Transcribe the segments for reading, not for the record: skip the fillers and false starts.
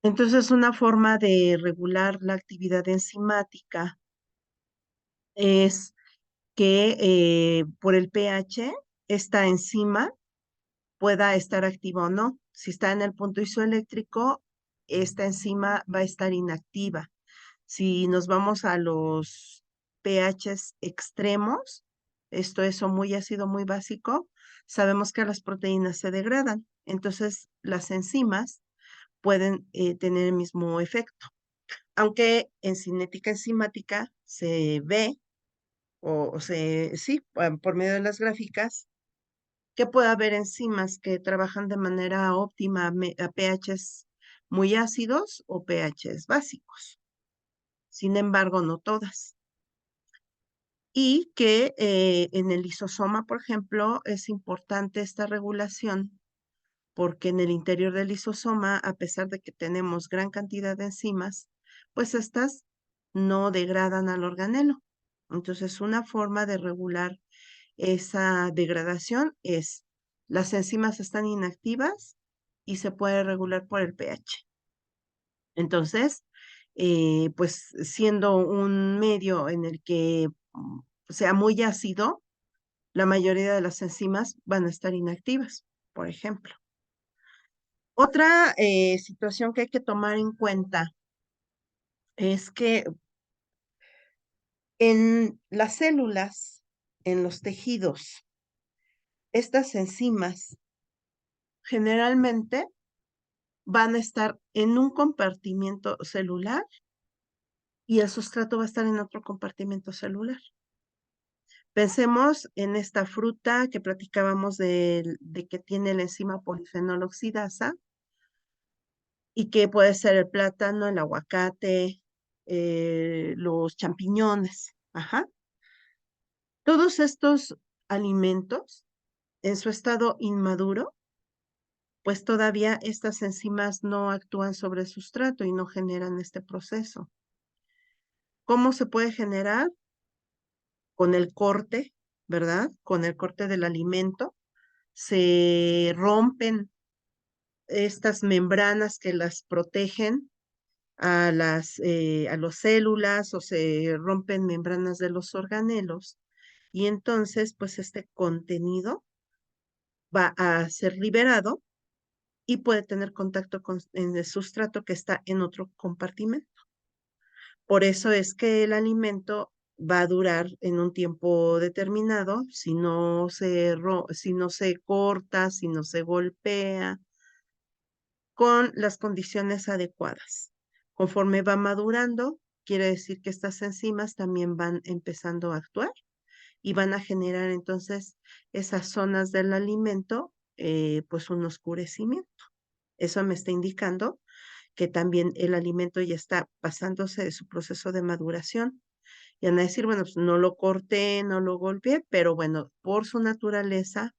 Entonces, una forma de regular la actividad enzimática es que por el pH esta enzima pueda estar activa o no. Si está en el punto isoeléctrico, esta enzima va a estar inactiva. Si nos vamos a los pHs extremos, esto es o muy ácido, muy básico, sabemos que las proteínas se degradan. Entonces, las enzimas pueden tener el mismo efecto. Aunque en cinética enzimática se ve, sí, por medio de las gráficas, que puede haber enzimas que trabajan de manera óptima a pHs muy ácidos o pHs básicos. Sin embargo, no todas. Y que en el lisosoma, por ejemplo, es importante esta regulación porque en el interior del lisosoma, a pesar de que tenemos gran cantidad de enzimas, pues estas no degradan al organelo. Entonces, una forma de regular esa degradación es las enzimas están inactivas y se puede regular por el pH. Entonces, pues siendo un medio en el que sea muy ácido, la mayoría de las enzimas van a estar inactivas, por ejemplo. Otra situación que hay que tomar en cuenta es que en las células, en los tejidos, estas enzimas generalmente van a estar en un compartimiento celular y el sustrato va a estar en otro compartimento celular. Pensemos en esta fruta que platicábamos de que tiene la enzima polifenol oxidasa y que puede ser el plátano, el aguacate, los champiñones. Ajá. Todos estos alimentos en su estado inmaduro, pues todavía estas enzimas no actúan sobre el sustrato y no generan este proceso. ¿Cómo se puede generar? Con el corte, ¿verdad? Con el corte del alimento. Se rompen estas membranas que las protegen a las células o se rompen membranas de los organelos y entonces pues este contenido va a ser liberado y puede tener contacto con en el sustrato que está en otro compartimento. Por eso es que el alimento va a durar en un tiempo determinado si no se corta, si no se golpea, con las condiciones adecuadas. Conforme va madurando, quiere decir que estas enzimas también van empezando a actuar y van a generar entonces esas zonas del alimento, pues un oscurecimiento. Eso me está indicando que también el alimento ya está pasándose de su proceso de maduración. Y van a decir, bueno, pues no lo corté, no lo golpeé, pero bueno, por su naturaleza,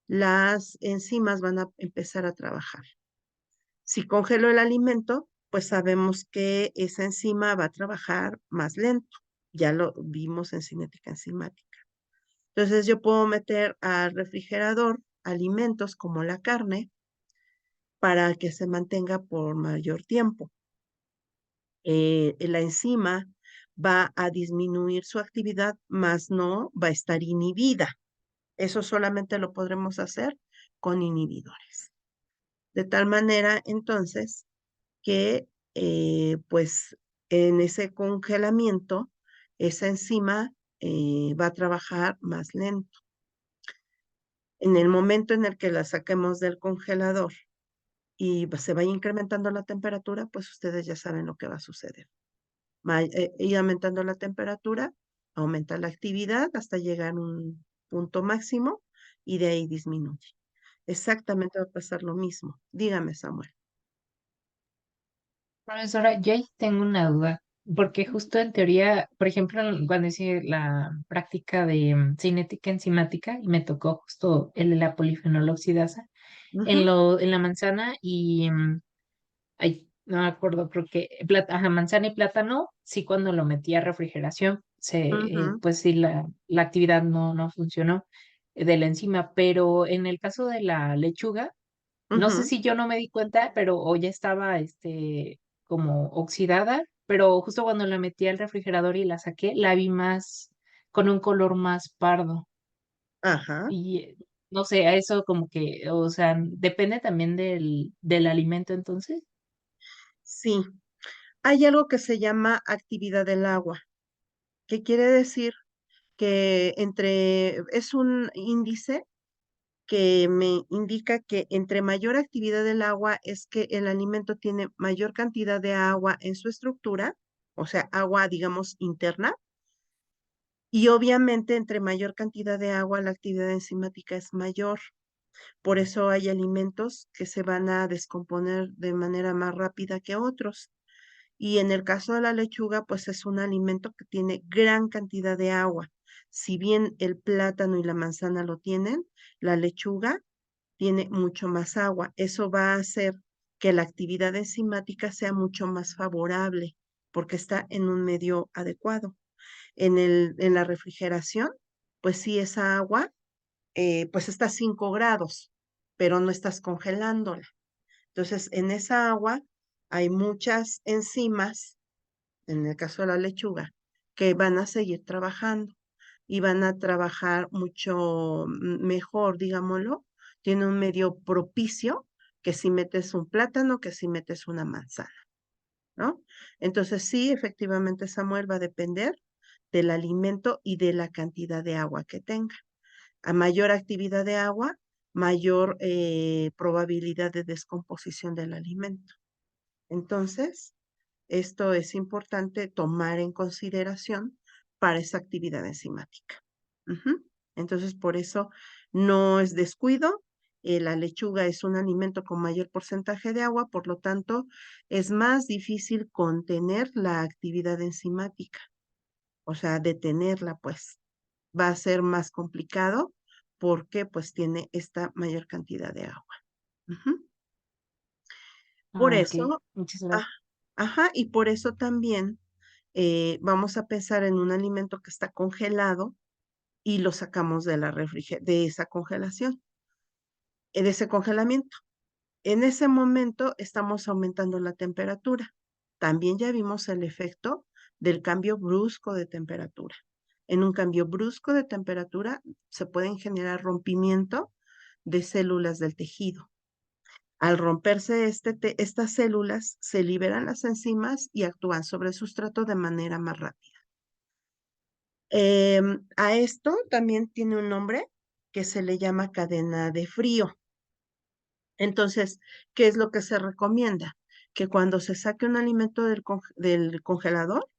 las enzimas van a empezar a trabajar. Si congelo el alimento, pues sabemos que esa enzima va a trabajar más lento. Ya lo vimos en cinética enzimática. Entonces yo puedo meter al refrigerador alimentos como la carne para que se mantenga por mayor tiempo. La enzima va a disminuir su actividad, más no va a estar inhibida. Eso solamente lo podremos hacer con inhibidores. De tal manera, entonces, que pues en ese congelamiento, esa enzima va a trabajar más lento. En el momento en el que la saquemos del congelador y se vaya incrementando la temperatura, pues ustedes ya saben lo que va a suceder. Ir aumentando la temperatura, aumenta la actividad hasta llegar a un punto máximo y de ahí disminuye. Exactamente va a pasar lo mismo. Dígame, Samuel. Profesora, yo ahí tengo una duda, porque justo en teoría, por ejemplo, cuando hice la práctica de cinética enzimática y me tocó justo el de la polifenol oxidasa Ujú, en la manzana y, ay, no me acuerdo, creo que ajá, manzana y plátano, sí cuando lo metí a refrigeración, ujú, pues sí, la actividad no funcionó de la enzima, pero en el caso de la lechuga, No sé Ujú. si yo no me di cuenta, pero o ya estaba, como oxidada, pero justo cuando la metí al refrigerador y la saqué, la vi más con un color más pardo. Ajá, Y no sé, a eso como que, o sea, depende también del alimento entonces. sí. Hay algo que se llama actividad del agua, que quiere decir que es un índice que me indica que entre mayor actividad del agua es que el alimento tiene mayor cantidad de agua en su estructura, o sea, agua, digamos, interna, y obviamente entre mayor cantidad de agua la actividad enzimática es mayor. Por eso hay alimentos que se van a descomponer de manera más rápida que otros. Y en el caso de la lechuga, pues es un alimento que tiene gran cantidad de agua. Si bien el plátano y la manzana lo tienen, la lechuga tiene mucho más agua. Eso va a hacer que la actividad enzimática sea mucho más favorable porque está en un medio adecuado. En la refrigeración, pues sí, esa agua, pues está a 5 grados, pero no estás congelándola. Entonces, en esa agua hay muchas enzimas, en el caso de la lechuga, que van a seguir trabajando y van a trabajar mucho mejor, digámoslo. Tiene un medio propicio que si metes un plátano, que si metes una manzana, ¿no? Entonces sí, efectivamente, Samuel, va a depender del alimento y de la cantidad de agua que tenga. A mayor actividad de agua, mayor probabilidad de descomposición del alimento. Entonces, esto es importante tomar en consideración para esa actividad enzimática. Ujú. Entonces, por eso no es descuido. La lechuga es un alimento con mayor porcentaje de agua, por lo tanto, es más difícil contener la actividad enzimática, o sea, detenerla, pues va a ser más complicado porque pues tiene esta mayor cantidad de agua. Ujú. Por Ah, ok, eso, muchas ah, gracias. ajá, y por eso también vamos a pensar en un alimento que está congelado y lo sacamos de de esa congelación, de ese congelamiento. En ese momento estamos aumentando la temperatura. También ya vimos el efecto del cambio brusco de temperatura. En un cambio brusco de temperatura se pueden generar rompimiento de células del tejido. Al romperse estas células, se liberan las enzimas y actúan sobre el sustrato de manera más rápida. A esto también tiene un nombre que se le llama cadena de frío. Entonces, ¿qué es lo que se recomienda? Que cuando se saque un alimento del congelador,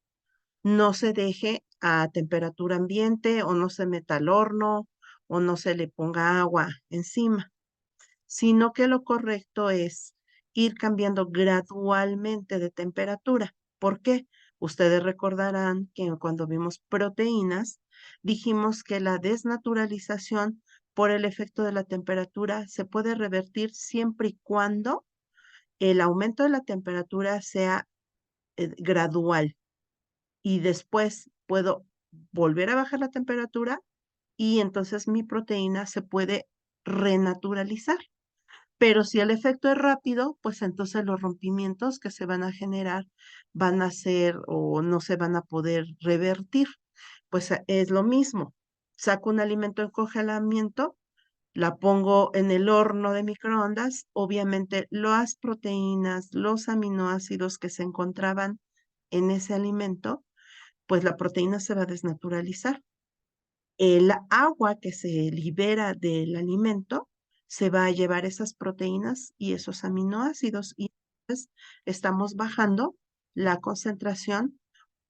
no se deje a temperatura ambiente o no se meta al horno o no se le ponga agua encima, sino que lo correcto es ir cambiando gradualmente de temperatura. ¿Por qué? Ustedes recordarán que cuando vimos proteínas, dijimos que la desnaturalización por el efecto de la temperatura se puede revertir siempre y cuando el aumento de la temperatura sea gradual y después puedo volver a bajar la temperatura y entonces mi proteína se puede renaturalizar. Pero si el efecto es rápido, pues entonces los rompimientos que se van a generar van a ser o no se van a poder revertir. Pues es lo mismo. Saco un alimento en congelamiento, la pongo en el horno de microondas, obviamente las proteínas, los aminoácidos que se encontraban en ese alimento, pues la proteína se va a desnaturalizar. El agua que se libera del alimento se va a llevar esas proteínas y esos aminoácidos y entonces estamos bajando la concentración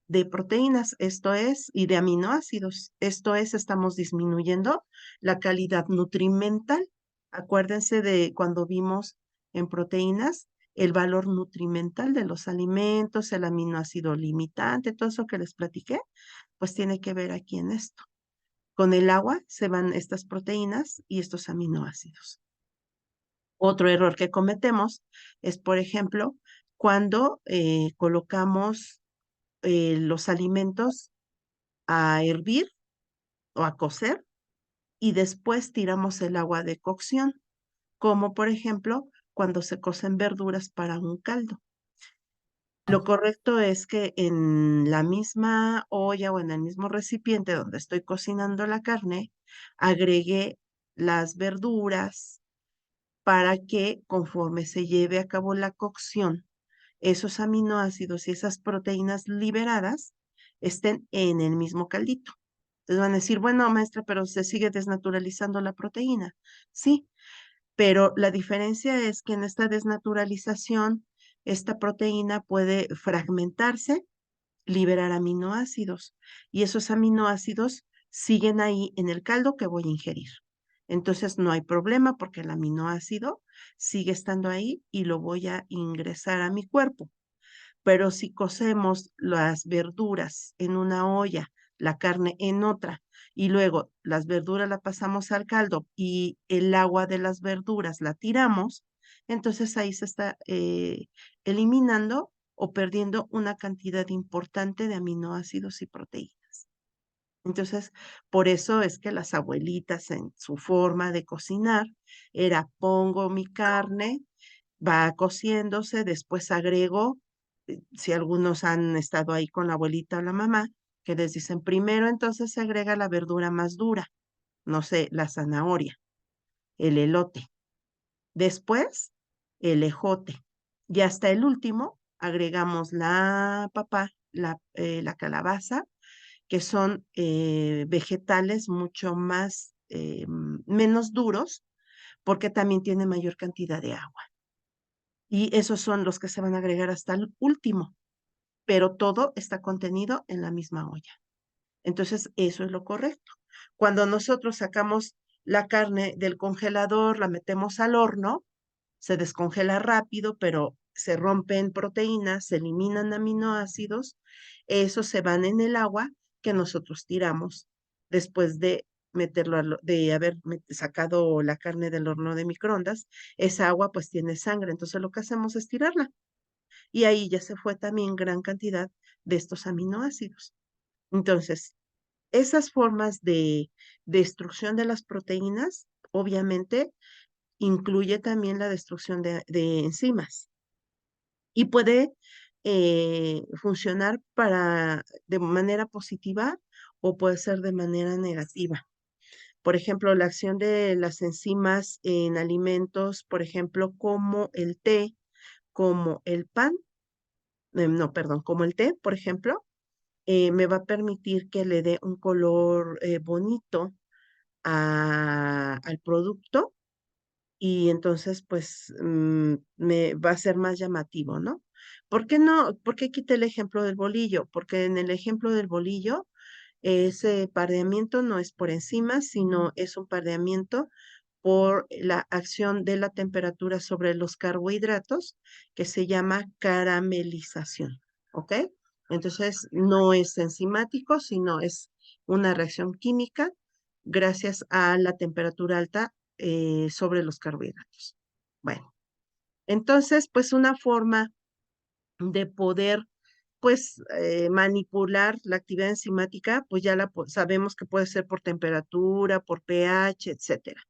de proteínas, esto es, y de aminoácidos. Esto es, estamos disminuyendo la calidad nutrimental. Acuérdense de cuando vimos en proteínas el valor nutrimental de los alimentos, el aminoácido limitante, todo eso que les platiqué, pues tiene que ver aquí en esto. Con el agua se van estas proteínas y estos aminoácidos. Otro error que cometemos es, por ejemplo, cuando colocamos los alimentos a hervir o a cocer y después tiramos el agua de cocción. como por ejemplo cuando se cocen verduras para un caldo. Lo correcto es que en la misma olla o en el mismo recipiente donde estoy cocinando la carne, agregue las verduras para que conforme se lleve a cabo la cocción, esos aminoácidos y esas proteínas liberadas estén en el mismo caldito. Entonces van a decir, bueno, maestra, pero se sigue desnaturalizando la proteína. Sí, pero la diferencia es que en esta desnaturalización, esta proteína puede fragmentarse, liberar aminoácidos y esos aminoácidos siguen ahí en el caldo que voy a ingerir. Entonces no hay problema porque el aminoácido sigue estando ahí y lo voy a ingresar a mi cuerpo. Pero si cocemos las verduras en una olla, la carne en otra, y luego las verduras la pasamos al caldo y el agua de las verduras la tiramos, entonces ahí se está eliminando o perdiendo una cantidad importante de aminoácidos y proteínas. Entonces, por eso es que las abuelitas en su forma de cocinar era pongo mi carne, va cociéndose, después agrego, si algunos han estado ahí con la abuelita o la mamá, que les dicen primero entonces se agrega la verdura más dura, no sé, la zanahoria, el elote, después el ejote y hasta el último agregamos la papa, la calabaza, que son vegetales mucho más, menos duros, porque también tiene mayor cantidad de agua. Y esos son los que se van a agregar hasta el último, pero todo está contenido en la misma olla. Entonces, eso es lo correcto. Cuando nosotros sacamos la carne del congelador, la metemos al horno, se descongela rápido, pero se rompen proteínas, se eliminan aminoácidos, esos se van en el agua que nosotros tiramos después de meterlo, de haber sacado la carne del horno de microondas, esa agua pues tiene sangre, entonces lo que hacemos es tirarla y ahí ya se fue también gran cantidad de estos aminoácidos. Entonces, esas formas de destrucción de las proteínas, obviamente, incluye también la destrucción de enzimas y puede funcionar de manera positiva o puede ser de manera negativa. Por ejemplo, la acción de las enzimas en alimentos, por ejemplo, como el té, como el pan, no, perdón, como el té, por ejemplo, me va a permitir que le dé un color bonito al producto y entonces pues me va a ser más llamativo, ¿no? ¿Por qué no? ¿Por qué quité el ejemplo del bolillo? Porque en el ejemplo del bolillo, ese pardeamiento no es por encima, sino es un pardeamiento por la acción de la temperatura sobre los carbohidratos, que se llama caramelización, ¿ok? Entonces, no es enzimático, sino es una reacción química gracias a la temperatura alta sobre los carbohidratos. Bueno, entonces, pues una forma de poder, pues, manipular la actividad enzimática, pues ya sabemos que puede ser por temperatura, por pH, etcétera.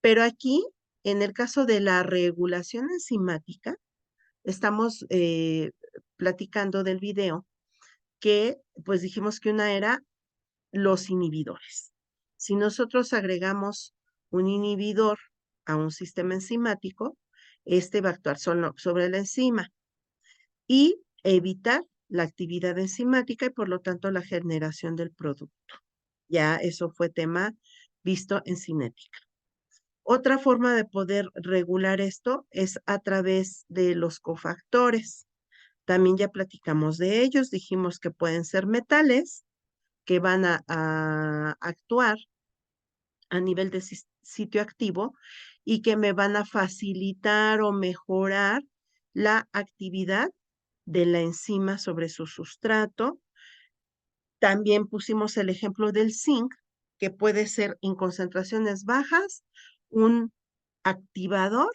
Pero aquí, en el caso de la regulación enzimática, estamos platicando del video que, pues dijimos que una era los inhibidores. Si nosotros agregamos un inhibidor a un sistema enzimático, este va a actuar solo sobre la enzima y evitar la actividad enzimática y por lo tanto la generación del producto. Ya eso fue tema visto en cinética. Otra forma de poder regular esto es a través de los cofactores. También ya platicamos de ellos, dijimos que pueden ser metales que van a actuar a nivel de sitio activo y que me van a facilitar o mejorar la actividad de la enzima sobre su sustrato. También pusimos el ejemplo del zinc, que puede ser en concentraciones bajas un activador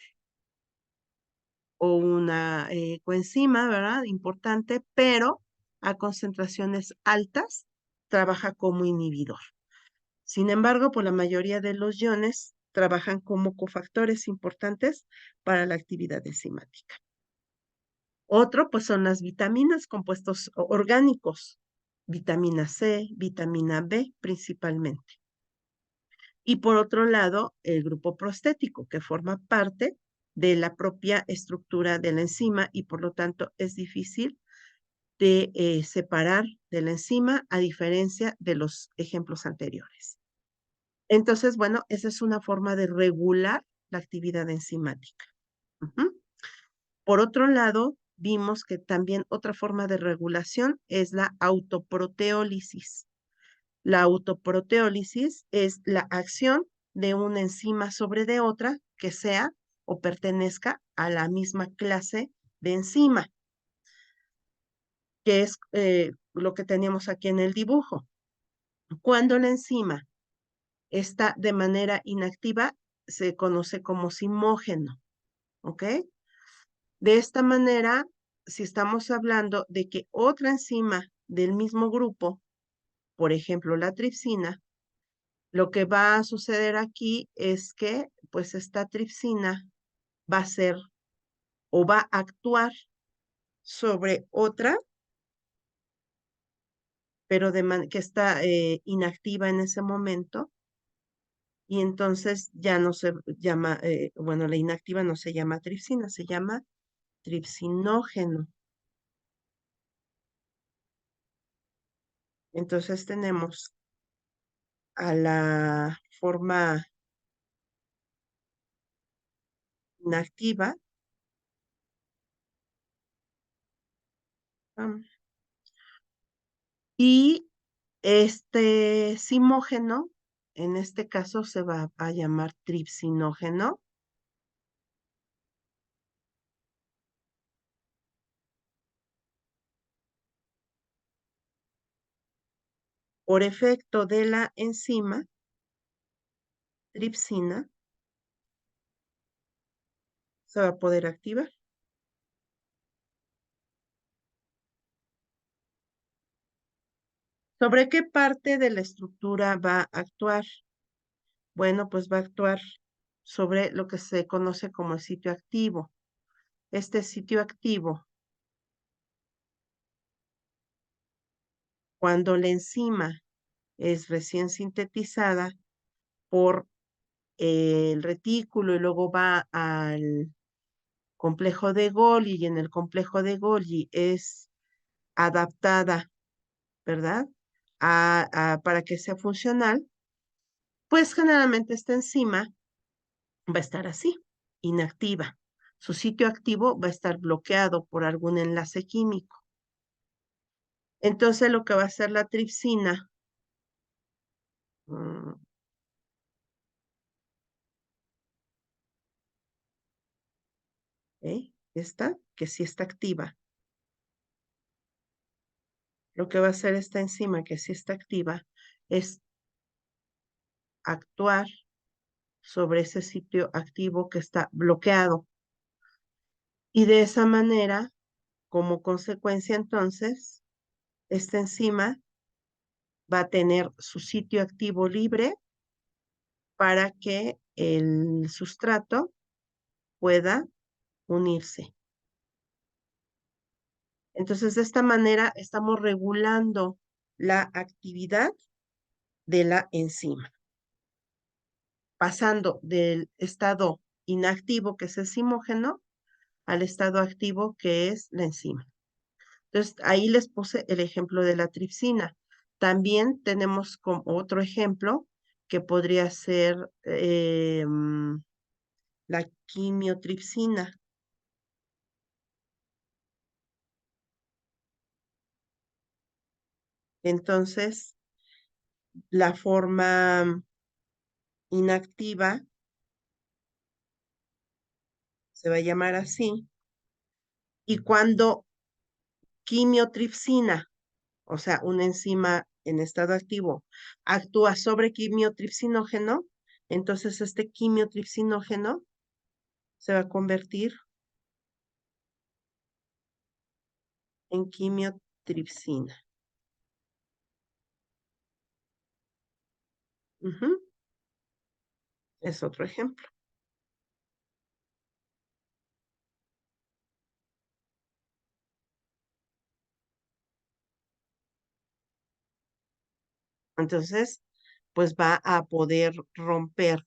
o una coenzima, ¿verdad? Importante, pero a concentraciones altas trabaja como inhibidor. Sin embargo, por la mayoría de los iones trabajan como cofactores importantes para la actividad enzimática. Otro, pues son las vitaminas, compuestos orgánicos, vitamina C, vitamina B principalmente. Y por otro lado, el grupo prostético, que forma parte de la propia estructura de la enzima y por lo tanto es difícil de separar de la enzima a diferencia de los ejemplos anteriores. Entonces, bueno, esa es una forma de regular la actividad enzimática. Ujú. Por otro lado, vimos que también otra forma de regulación es la autoproteólisis. La autoproteólisis es la acción de una enzima sobre de otra que sea o pertenezca a la misma clase de enzima, que es lo que teníamos aquí en el dibujo. Cuando la enzima está de manera inactiva, se conoce como simógeno, ¿ok? De esta manera, si estamos hablando de que otra enzima del mismo grupo, por ejemplo la tripsina, lo que va a suceder aquí es que pues esta tripsina va a ser o va a actuar sobre otra, pero que está inactiva en ese momento, y entonces ya no se llama, bueno, la inactiva no se llama tripsina, se llama tripsinógeno. Entonces tenemos a la forma inactiva, y este simógeno, en este caso se va a llamar tripsinógeno, por efecto de la enzima tripsina, se va a poder activar. ¿Sobre qué parte de la estructura va a actuar? Bueno, pues va a actuar sobre lo que se conoce como el sitio activo. Este sitio activo, cuando la enzima es recién sintetizada por el retículo y luego va al complejo de Golgi, y en el complejo de Golgi es adaptada, ¿verdad? Para que sea funcional, pues generalmente esta enzima va a estar así, inactiva. Su sitio activo va a estar bloqueado por algún enlace químico. Entonces lo que va a hacer la tripsina, mm, esta, que sí está activa, lo que va a hacer esta enzima que sí está activa es actuar sobre ese sitio activo que está bloqueado. Y de esa manera, como consecuencia entonces, esta enzima va a tener su sitio activo libre para que el sustrato pueda unirse. Entonces, de esta manera estamos regulando la actividad de la enzima, pasando del estado inactivo, que es el simógeno, al estado activo, que es la enzima. Entonces, ahí les puse el ejemplo de la tripsina. También tenemos como otro ejemplo que podría ser la quimiotripsina. Entonces, la forma inactiva se va a llamar así. Y cuando quimiotripsina, o sea, una enzima en estado activo, actúa sobre quimiotripsinógeno, entonces este quimiotripsinógeno se va a convertir en quimiotripsina. Ujú. Es otro ejemplo. Entonces, pues va a poder romper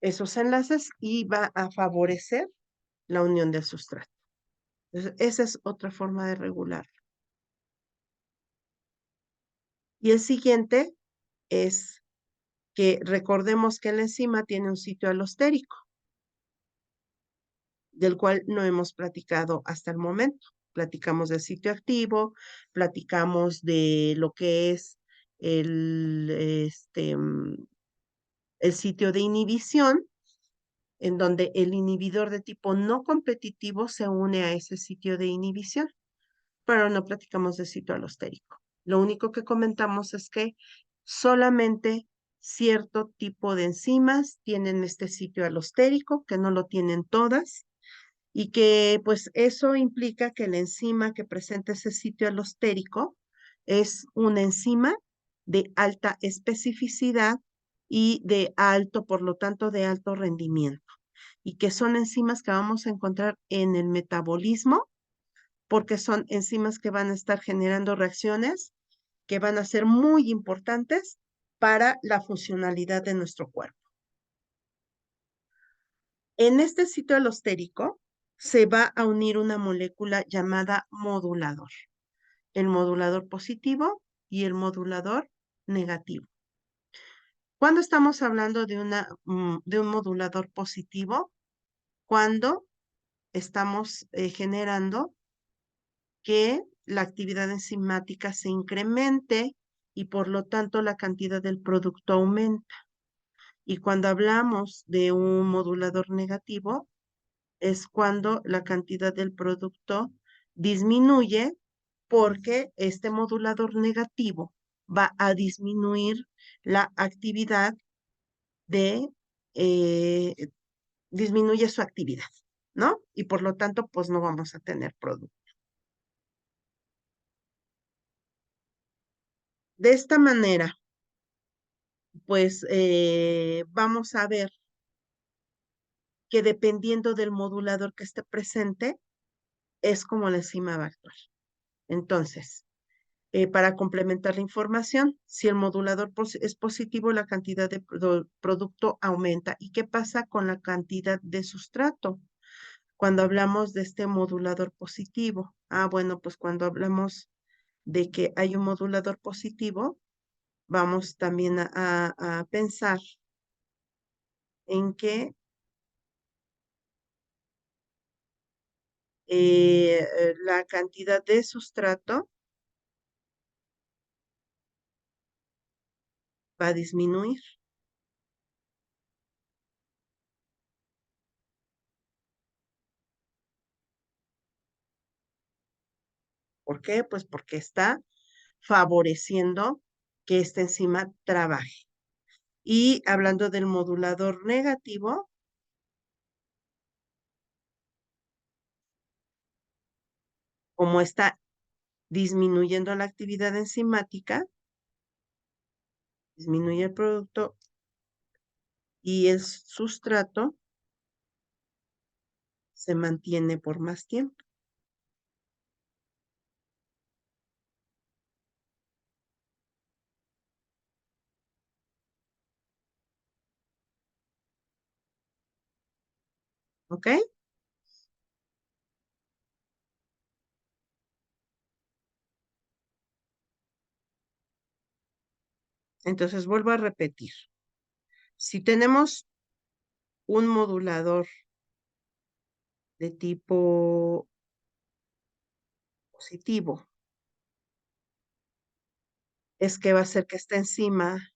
esos enlaces y va a favorecer la unión del sustrato. Entonces, esa es otra forma de regular. Y el siguiente es que recordemos que la enzima tiene un sitio alostérico, del cual no hemos platicado hasta el momento. Platicamos del sitio activo, platicamos de lo que es el, el sitio de inhibición, en donde el inhibidor de tipo no competitivo se une a ese sitio de inhibición, pero no platicamos de sitio alostérico. Lo único que comentamos es que solamente cierto tipo de enzimas tienen este sitio alostérico, que no lo tienen todas, y que pues eso implica que la enzima que presenta ese sitio alostérico es una enzima de alta especificidad y de alto, por lo tanto, de alto rendimiento, y que son enzimas que vamos a encontrar en el metabolismo, porque son enzimas que van a estar generando reacciones que van a ser muy importantes para la funcionalidad de nuestro cuerpo. En este sitio alostérico se va a unir una molécula llamada modulador, el modulador positivo y el modulador negativo. ¿Cuándo estamos hablando de un modulador positivo? Cuando estamos generando que la actividad enzimática se incremente y por lo tanto la cantidad del producto aumenta. Y cuando hablamos de un modulador negativo, es cuando la cantidad del producto disminuye, porque este modulador negativo va a disminuir la actividad de, eh, disminuye su actividad, ¿no? Y por lo tanto, pues no vamos a tener producto. De esta manera, pues vamos a ver que dependiendo del modulador que esté presente, es como la enzima va a actuar. Entonces, para complementar la información, si el modulador es positivo, la cantidad de producto aumenta. ¿Y qué pasa con la cantidad de sustrato? Cuando hablamos de este modulador positivo. Bueno, pues cuando hablamos de que hay un modulador positivo, vamos también a pensar en que la cantidad de sustrato va a disminuir. ¿Por qué? Pues porque está favoreciendo que esta enzima trabaje. Y hablando del modulador negativo, como está disminuyendo la actividad enzimática, disminuye el producto y el sustrato se mantiene por más tiempo. ¿Ok? Entonces vuelvo a repetir. Si tenemos un modulador de tipo positivo, es que va a hacer que esta enzima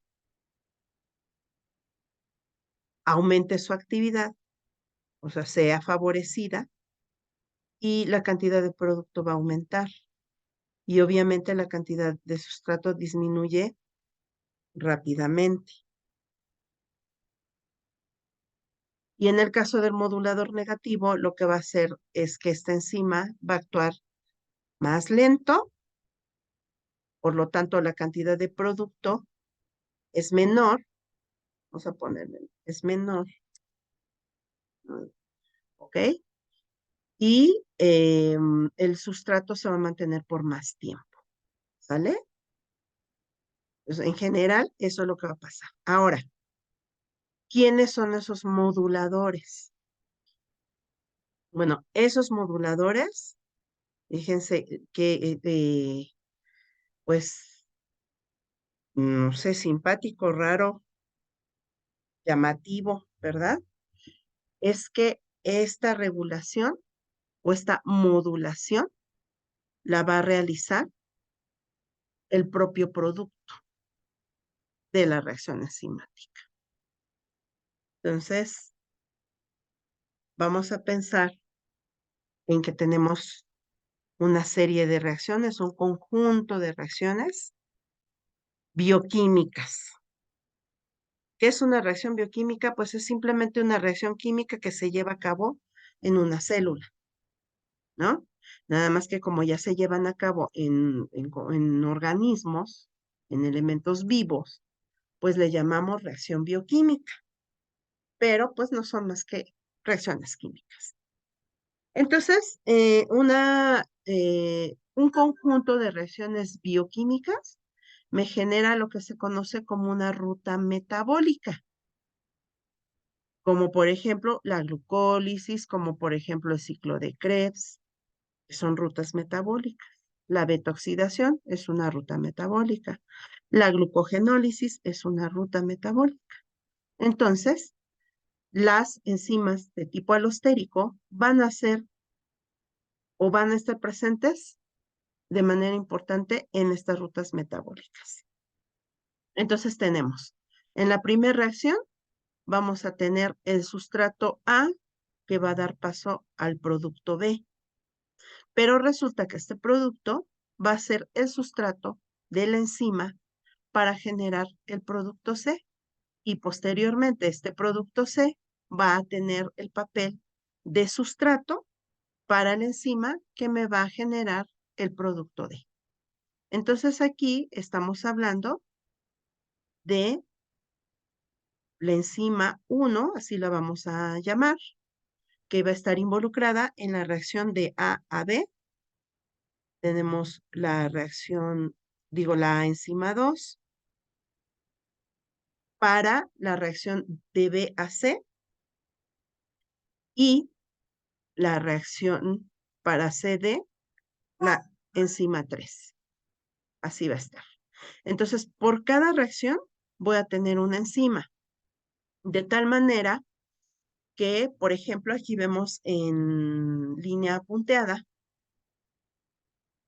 aumente su actividad, o sea, sea favorecida, y la cantidad de producto va a aumentar. Y obviamente la cantidad de sustrato disminuye rápidamente. Y en el caso del modulador negativo, lo que va a hacer es que esta enzima va a actuar más lento, por lo tanto la cantidad de producto es menor Vamos a ponerle, es menor, ¿ok? Y el sustrato se va a mantener por más tiempo, ¿sale? Pues, en general, eso es lo que va a pasar. Ahora, ¿quiénes son esos moduladores? Bueno, esos moduladores, fíjense que, pues, no sé, simpático, raro, llamativo, ¿verdad? Es que esta regulación o esta modulación la va a realizar el propio producto de la reacción enzimática. Entonces, vamos a pensar en que tenemos una serie de reacciones, un conjunto de reacciones bioquímicas. ¿Qué es una reacción bioquímica? Pues es simplemente una reacción química que se lleva a cabo en una célula, ¿no? Nada más que como ya se llevan a cabo en organismos, en elementos vivos, pues le llamamos reacción bioquímica, pero pues no son más que reacciones químicas. Entonces, un conjunto de reacciones bioquímicas me genera lo que se conoce como una ruta metabólica, como por ejemplo la glucólisis, como por ejemplo el ciclo de Krebs, que son rutas metabólicas. La beta-oxidación es una ruta metabólica. La glucogenólisis es una ruta metabólica. Entonces, las enzimas de tipo alostérico van a ser o van a estar presentes de manera importante en estas rutas metabólicas. Entonces tenemos, en la primera reacción, vamos a tener el sustrato A que va a dar paso al producto B, pero resulta que este producto va a ser el sustrato de la enzima para generar el producto C y posteriormente este producto C va a tener el papel de sustrato para la enzima que me va a generar el producto D. Entonces aquí estamos hablando de la enzima 1, así la vamos a llamar, que va a estar involucrada en la reacción de A a B. Tenemos la reacción, digo, la enzima 2 para la reacción de B a C y la reacción para CD, la enzima 3. Así va a estar. Entonces, por cada reacción voy a tener una enzima, de tal manera que, por ejemplo, aquí vemos en línea punteada,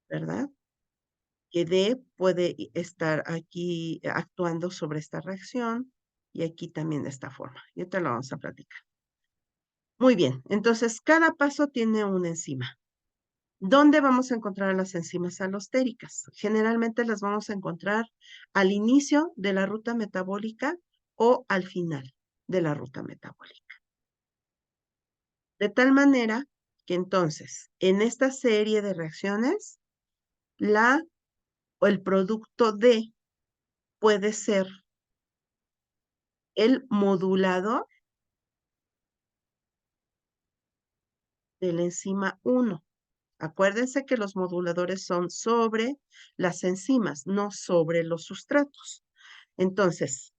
¿verdad? Que D puede estar aquí actuando sobre esta reacción y aquí también de esta forma. Y te lo vamos a platicar. Muy bien, entonces cada paso tiene una enzima. ¿Dónde vamos a encontrar las enzimas alostéricas? Generalmente las vamos a encontrar al inicio de la ruta metabólica o al final de la ruta metabólica. De tal manera que entonces, en esta serie de reacciones, el producto D puede ser el modulador de la enzima 1. Acuérdense que los moduladores son sobre las enzimas, no sobre los sustratos. Entonces,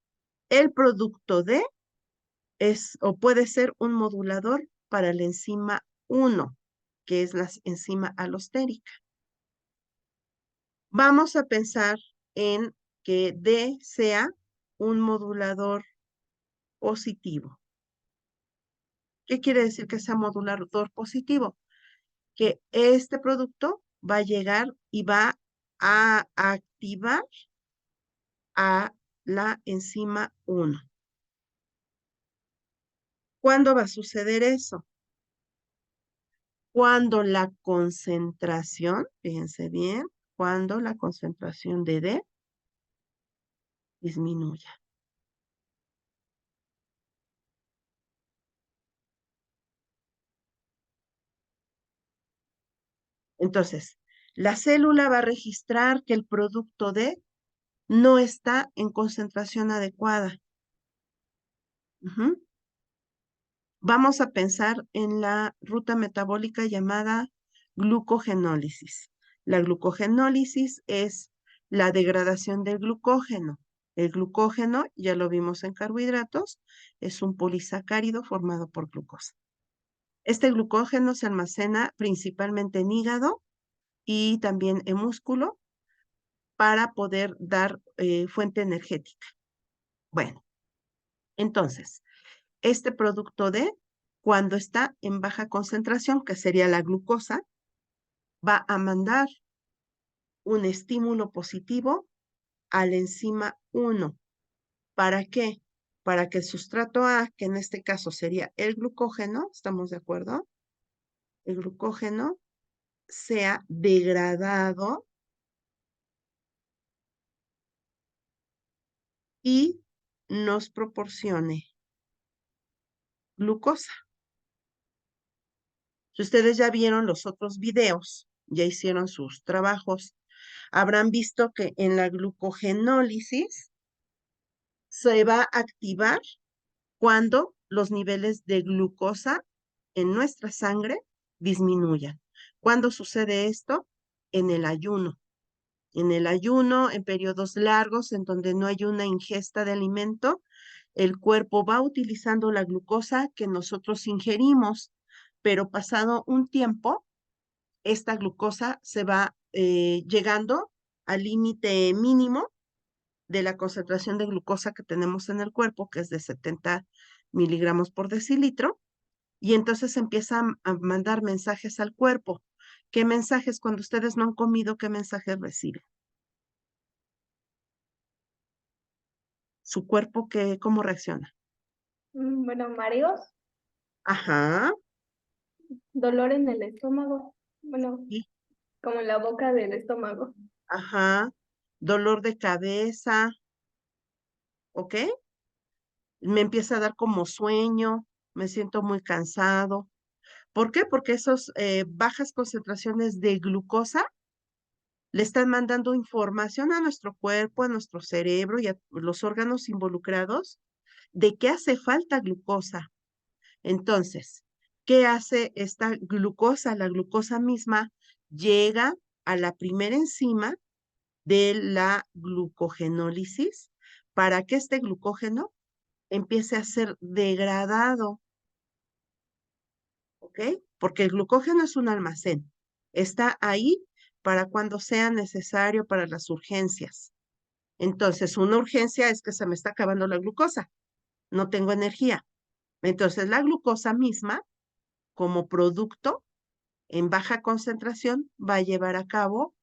el producto D es o puede ser un modulador para la enzima 1, que es la enzima alostérica. Vamos a pensar en que D sea un modulador positivo. ¿Qué quiere decir que sea modulador positivo? Que este producto va a llegar y va a activar a la enzima 1. ¿Cuándo va a suceder eso? Cuando la concentración, fíjense bien, cuando la concentración de D disminuya. Entonces, la célula va a registrar que el producto D no está en concentración adecuada. Ujú. Vamos a pensar en la ruta metabólica llamada glucogenólisis. La glucogenólisis es la degradación del glucógeno. El glucógeno, ya lo vimos en carbohidratos, es un polisacárido formado por glucosa. Este glucógeno se almacena principalmente en hígado y también en músculo para poder dar fuente energética. Bueno, entonces, este producto D, cuando está en baja concentración, que sería la glucosa, va a mandar un estímulo positivo a la enzima 1. ¿Para qué? Para que el sustrato A, que en este caso sería el glucógeno, ¿estamos de acuerdo? El glucógeno sea degradado y nos proporcione glucosa. Si ustedes ya vieron los otros videos, ya hicieron sus trabajos, habrán visto que en la glucogenólisis se va a activar cuando los niveles de glucosa en nuestra sangre disminuyan. ¿Cuándo sucede esto? En el ayuno. En el ayuno, en periodos largos, en donde no hay una ingesta de alimento, el cuerpo va utilizando la glucosa que nosotros ingerimos, pero pasado un tiempo, esta glucosa se va llegando al límite mínimo de la concentración de glucosa que tenemos en el cuerpo, que es de 70 miligramos por decilitro, y entonces empieza a mandar mensajes al cuerpo. ¿Qué mensajes? Cuando ustedes no han comido, ¿qué mensajes reciben? Su cuerpo, ¿cómo reacciona? Bueno, mareos, Ajá, dolor en el estómago, bueno, y, como en la boca del estómago. ajá, dolor de cabeza, ¿ok? Me empieza a dar como sueño, me siento muy cansado. ¿Por qué? Porque esas bajas concentraciones de glucosa le están mandando información a nuestro cuerpo, a nuestro cerebro y a los órganos involucrados de que hace falta glucosa. Entonces, ¿qué hace esta glucosa? La glucosa misma llega a la primera enzima de la glucogenólisis para que este glucógeno empiece a ser degradado, ¿ok? Porque el glucógeno es un almacén. Está ahí para cuando sea necesario para las urgencias. Entonces, una urgencia es que se me está acabando la glucosa, no tengo energía. Entonces, la glucosa misma, como producto en baja concentración, va a llevar a cabo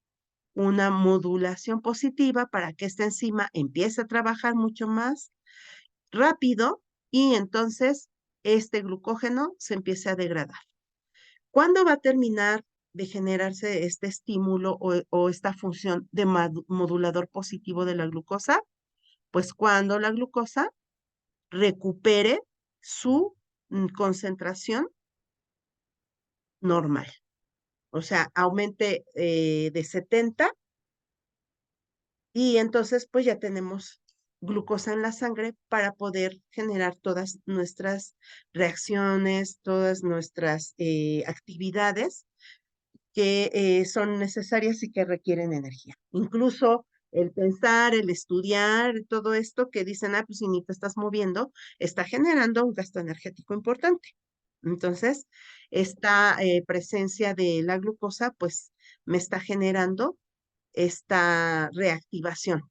una modulación positiva para que esta enzima empiece a trabajar mucho más rápido y entonces este glucógeno se empiece a degradar. ¿Cuándo va a terminar de generarse este estímulo o esta función de modulador positivo de la glucosa? Pues cuando la glucosa recupere su concentración normal. O sea, aumente de 70 y entonces pues ya tenemos glucosa en la sangre para poder generar todas nuestras reacciones, todas nuestras actividades que son necesarias y que requieren energía. Incluso el pensar, el estudiar, todo esto que dicen, pues si ni te estás moviendo, está generando un gasto energético importante. Entonces, esta presencia de la glucosa, pues me está generando esta reactivación,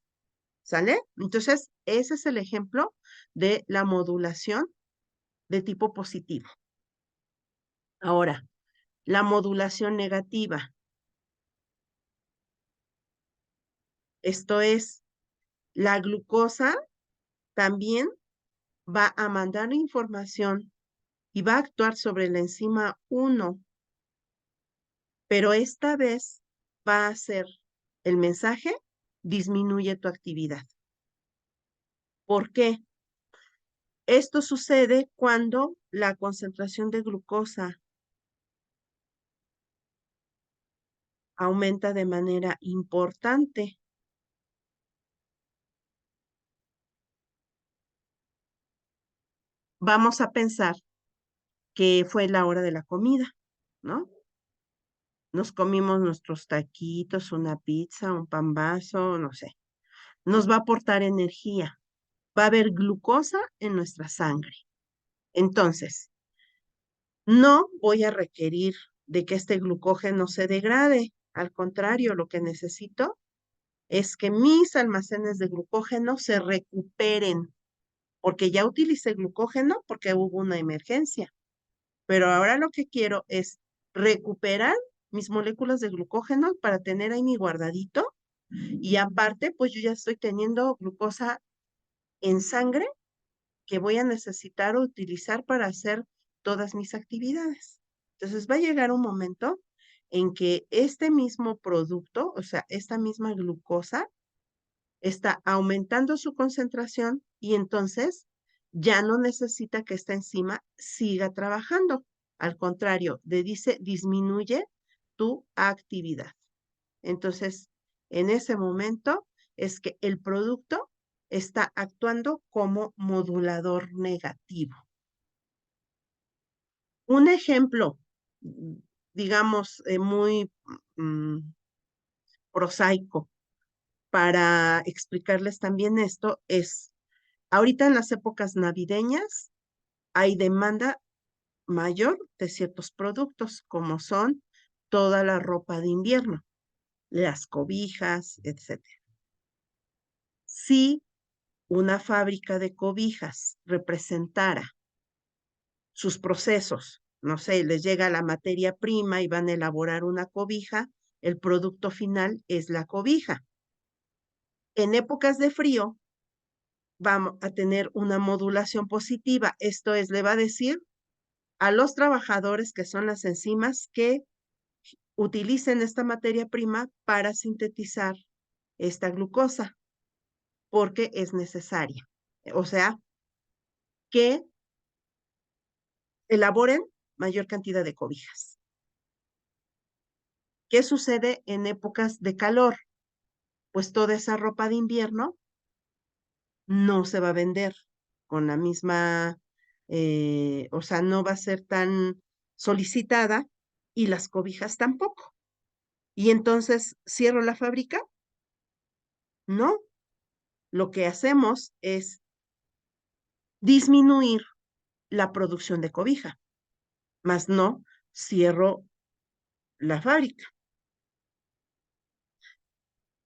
¿sale? Entonces, ese es el ejemplo de la modulación de tipo positivo. Ahora, la modulación negativa. Esto es, la glucosa también va a mandar información y va a actuar sobre la enzima 1, pero esta vez va a ser el mensaje, disminuye tu actividad. ¿Por qué? Esto sucede cuando la concentración de glucosa aumenta de manera importante. vamos a pensar que fue la hora de la comida, ¿no? Nos comimos nuestros taquitos, una pizza, un pambazo, no sé. Nos va a aportar energía. Va a haber glucosa en nuestra sangre. Entonces, no voy a requerir de que este glucógeno se degrade. Al contrario, lo que necesito es que mis almacenes de glucógeno se recuperen, porque ya utilicé glucógeno porque hubo una emergencia. Pero ahora lo que quiero es recuperar mis moléculas de glucógeno para tener ahí mi guardadito y aparte, pues yo ya estoy teniendo glucosa en sangre que voy a necesitar utilizar para hacer todas mis actividades. Entonces va a llegar un momento en que este mismo producto, o sea, esta misma glucosa, está aumentando su concentración y entonces ya no necesita que esta enzima siga trabajando. Al contrario, le dice disminuye tu actividad. Entonces, en ese momento es que el producto está actuando como modulador negativo. Un ejemplo, digamos, muy prosaico para explicarles también esto es, ahorita en las épocas navideñas hay demanda mayor de ciertos productos, como son toda la ropa de invierno, las cobijas, etcétera. Si una fábrica de cobijas representara sus procesos, no sé, les llega la materia prima y van a elaborar una cobija, el producto final es la cobija. En épocas de frío vamos a tener una modulación positiva, esto es, le va a decir a los trabajadores que son las enzimas que utilicen esta materia prima para sintetizar esta glucosa, porque es necesaria. O sea, que elaboren mayor cantidad de cobijas. ¿Qué sucede en épocas de calor? Pues toda esa ropa de invierno no se va a vender con la misma, o sea, no va a ser tan solicitada y las cobijas tampoco. Y entonces, ¿cierro la fábrica? No. Lo que hacemos es disminuir la producción de cobija, más no cierro la fábrica.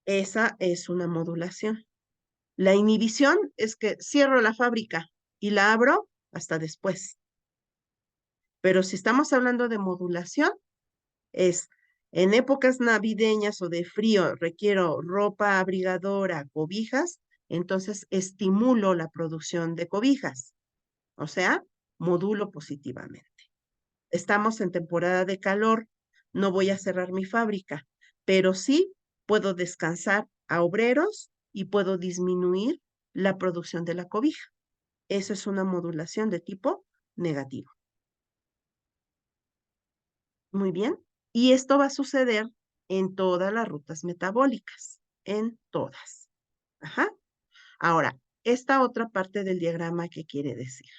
Esa es una modulación. La inhibición es que cierro la fábrica y la abro hasta después. Pero si estamos hablando de modulación, es en épocas navideñas o de frío requiero ropa abrigadora, cobijas, entonces estimulo la producción de cobijas, o sea, modulo positivamente. Estamos en temporada de calor, no voy a cerrar mi fábrica, pero sí puedo descansar a obreros y puedo disminuir la producción de la cobija. Eso es una modulación de tipo negativo. Muy bien. Y esto va a suceder en todas las rutas metabólicas, en todas. Ajá. Ahora, esta otra parte del diagrama, ¿qué quiere decir?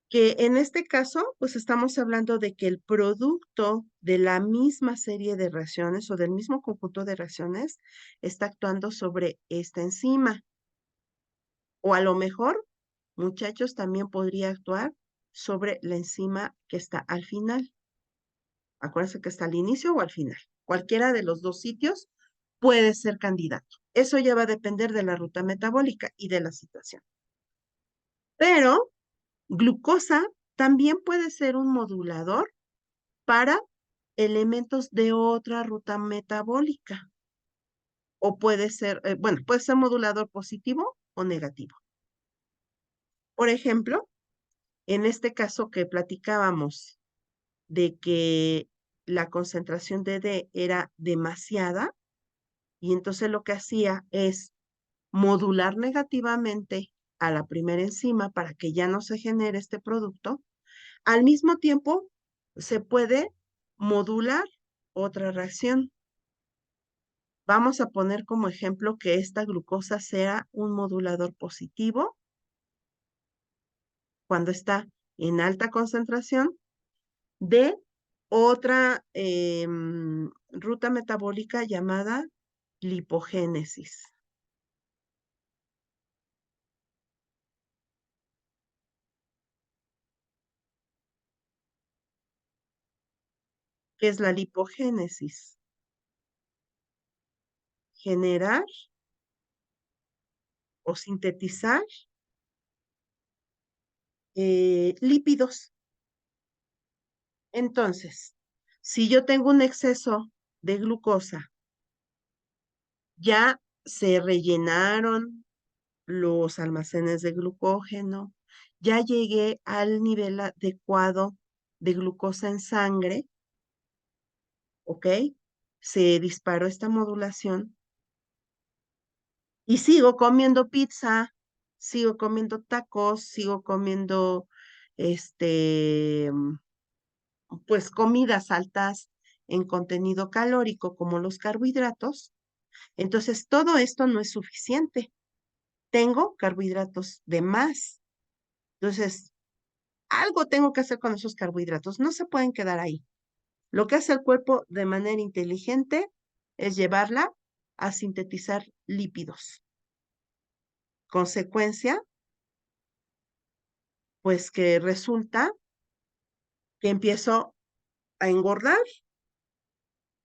Que en este caso, pues estamos hablando de que el producto de la misma serie de reacciones o del mismo conjunto de reacciones está actuando sobre esta enzima. O a lo mejor, muchachos, también podría actuar sobre la enzima que está al final. Acuérdense que está al inicio o al final. Cualquiera de los dos sitios puede ser candidato. Eso ya va a depender de la ruta metabólica y de la situación. Pero glucosa también puede ser un modulador para elementos de otra ruta metabólica. O puede ser, bueno, puede ser modulador positivo o negativo. Por ejemplo, en este caso que platicábamos de que la concentración de D era demasiada, y entonces lo que hacía es modular negativamente a la primera enzima para que ya no se genere este producto. Al mismo tiempo, se puede modular otra reacción. Vamos a poner como ejemplo que esta glucosa sea un modulador positivo cuando está en alta concentración de otra ruta metabólica llamada lipogénesis. ¿Qué es la lipogénesis? Generar o sintetizar lípidos. Entonces, si yo tengo un exceso de glucosa, ya se rellenaron los almacenes de glucógeno, ya llegué al nivel adecuado de glucosa en sangre, ¿ok? Se disparó esta modulación y sigo comiendo pizza, sigo comiendo tacos, sigo comiendo, este, pues comidas altas en contenido calórico como los carbohidratos. Entonces, todo esto no es suficiente. Tengo carbohidratos de más. Entonces, algo tengo que hacer con esos carbohidratos. No se pueden quedar ahí. Lo que hace el cuerpo de manera inteligente es llevarla a sintetizar lípidos. Consecuencia, pues que resulta que empiezo a engordar.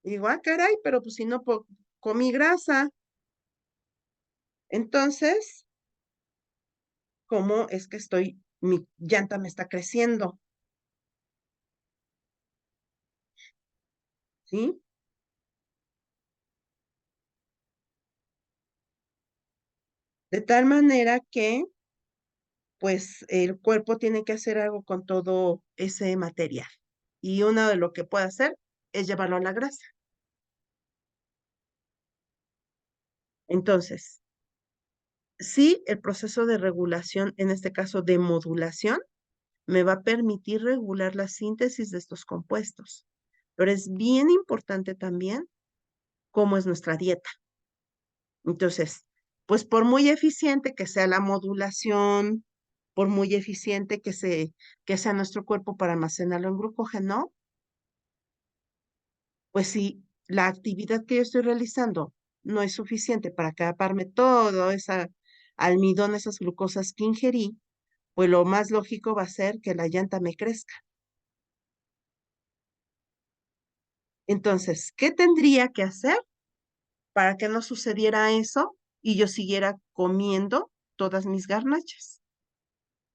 Y digo, ah, caray, pero pues si no comí grasa. Entonces, ¿cómo es que mi llanta me está creciendo? ¿Sí? De tal manera que, pues, el cuerpo tiene que hacer algo con todo ese material. Y uno de lo que puede hacer es llevarlo a la grasa. Entonces, sí, el proceso de regulación, en este caso de modulación, me va a permitir regular la síntesis de estos compuestos. Pero es bien importante también cómo es nuestra dieta. Entonces, pues por muy eficiente que sea la modulación, por muy eficiente que sea nuestro cuerpo para almacenarlo en glucógeno, pues si la actividad que yo estoy realizando no es suficiente para acaparme todo ese almidón, esas glucosas que ingerí, pues lo más lógico va a ser que la llanta me crezca. Entonces, ¿qué tendría que hacer para que no sucediera eso y yo siguiera comiendo todas mis garnachas?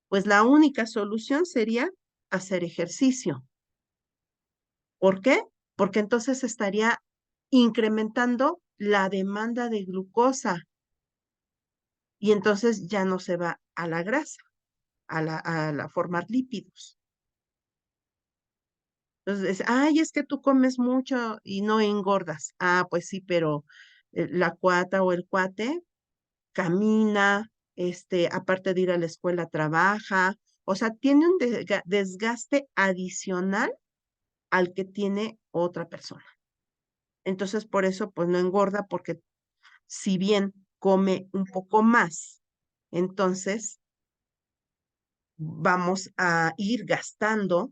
Pues la única solución sería hacer ejercicio. ¿Por qué? Porque entonces estaría incrementando la demanda de glucosa y entonces ya no se va a la grasa, a la formar lípidos. Entonces, ay, es que tú comes mucho y no engordas. Ah, pues sí, pero la cuata o el cuate camina, aparte de ir a la escuela, trabaja. O sea, tiene un desgaste adicional al que tiene otra persona. Entonces, por eso, pues no engorda, porque si bien come un poco más, entonces vamos a ir gastando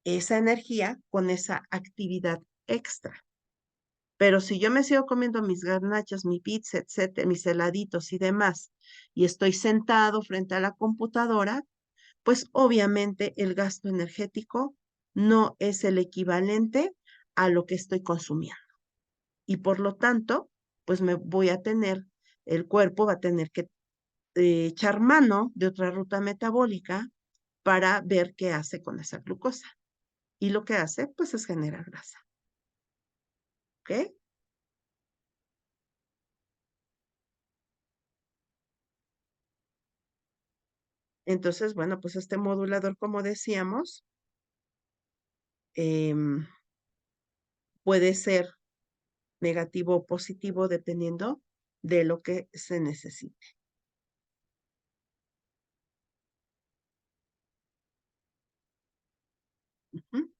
esa energía con esa actividad extra. Pero si yo me sigo comiendo mis garnachas, mi pizza, etcétera, mis heladitos y demás, y estoy sentado frente a la computadora, pues obviamente el gasto energético no es el equivalente a lo que estoy consumiendo. Y por lo tanto, pues el cuerpo va a tener que echar mano de otra ruta metabólica para ver qué hace con esa glucosa. Y lo que hace, pues, es generar grasa. ¿Ok? Entonces, bueno, pues este modulador, como decíamos, em, puede ser negativo o positivo dependiendo de lo que se necesite. Ujú.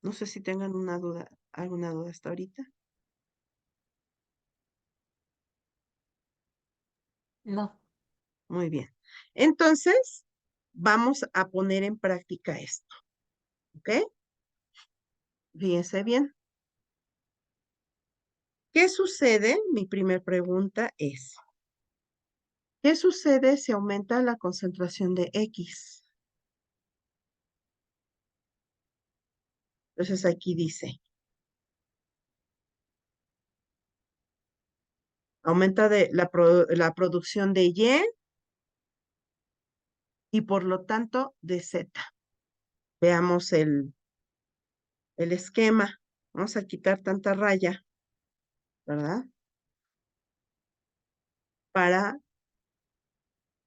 No sé si tengan alguna duda hasta ahorita. No. Muy bien. Entonces, vamos a poner en práctica esto, ¿ok? Fíjense bien. ¿Qué sucede? Mi primera pregunta es, ¿qué sucede si aumenta la concentración de X? Entonces aquí dice, aumenta la producción de Y y por lo tanto de Z. Veamos el esquema. Vamos a quitar tanta raya, ¿verdad? Para,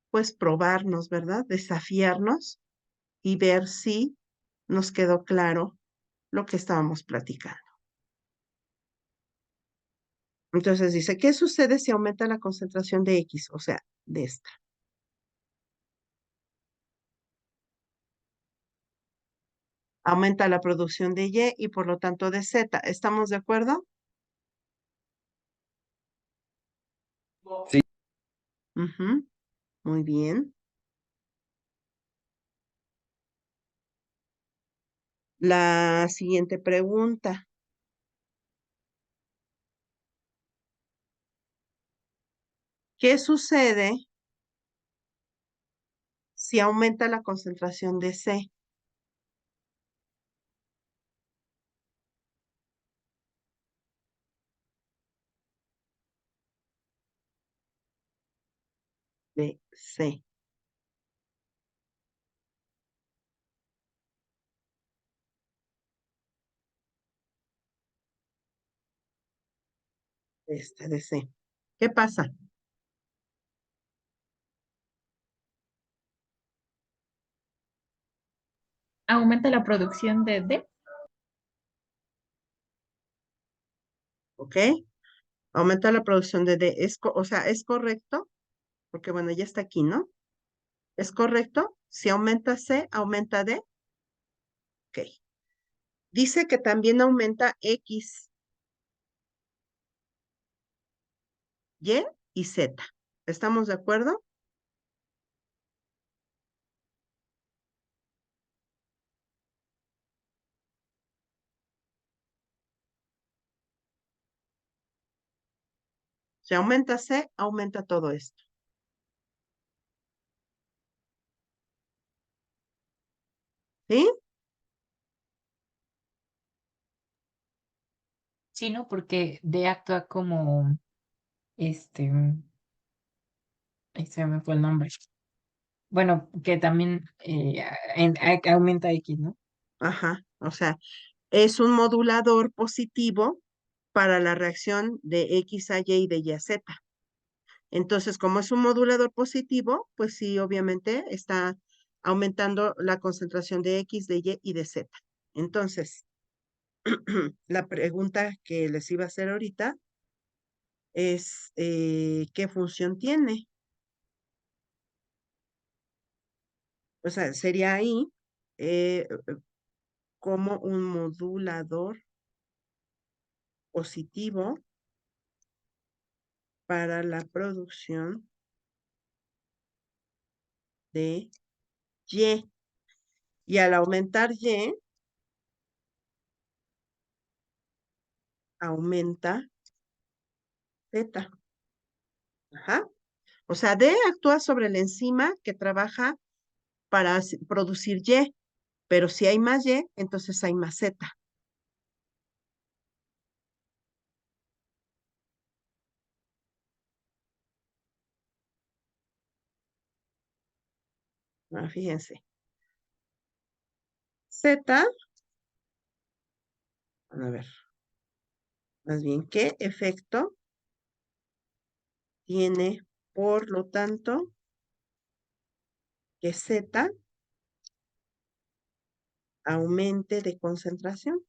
pues, probarnos, ¿verdad? Desafiarnos y ver si nos quedó claro lo que estábamos platicando. Entonces dice, ¿qué sucede si aumenta la concentración de X? O sea, de esta. Aumenta la producción de Y por lo tanto de Z. ¿Estamos de acuerdo? Sí. Ujú, muy bien. La siguiente pregunta. ¿Qué sucede si aumenta la concentración de C? De C. De C. ¿Qué pasa? Aumenta la producción de D. ¿Ok? Aumenta la producción de D. O sea, ¿es correcto? Porque bueno, ya está aquí, ¿no? ¿Es correcto? Si aumenta C, aumenta D. Ok. Dice que también aumenta X, Y y Z. ¿Estamos de acuerdo? Si aumenta C, aumenta todo esto. ¿Sí? Sí, ¿no? Porque D actúa como, este, ahí se me fue el nombre. Bueno, que también aumenta X, ¿no? Ajá. O sea, es un modulador positivo para la reacción de X a Y y de Y a Z. Entonces, como es un modulador positivo, pues sí, obviamente está aumentando la concentración de X, de Y y de Z. Entonces, la pregunta que les iba a hacer ahorita es, ¿qué función tiene? O sea, sería ahí como un modulador positivo para la producción de Y. Y al aumentar Y, aumenta Z. Ajá. O sea, D actúa sobre la enzima que trabaja para producir Y, pero si hay más Y, entonces hay más Z. Ah, fíjense. Z, a ver, más bien, ¿qué efecto tiene, por lo tanto, que Z aumente de concentración?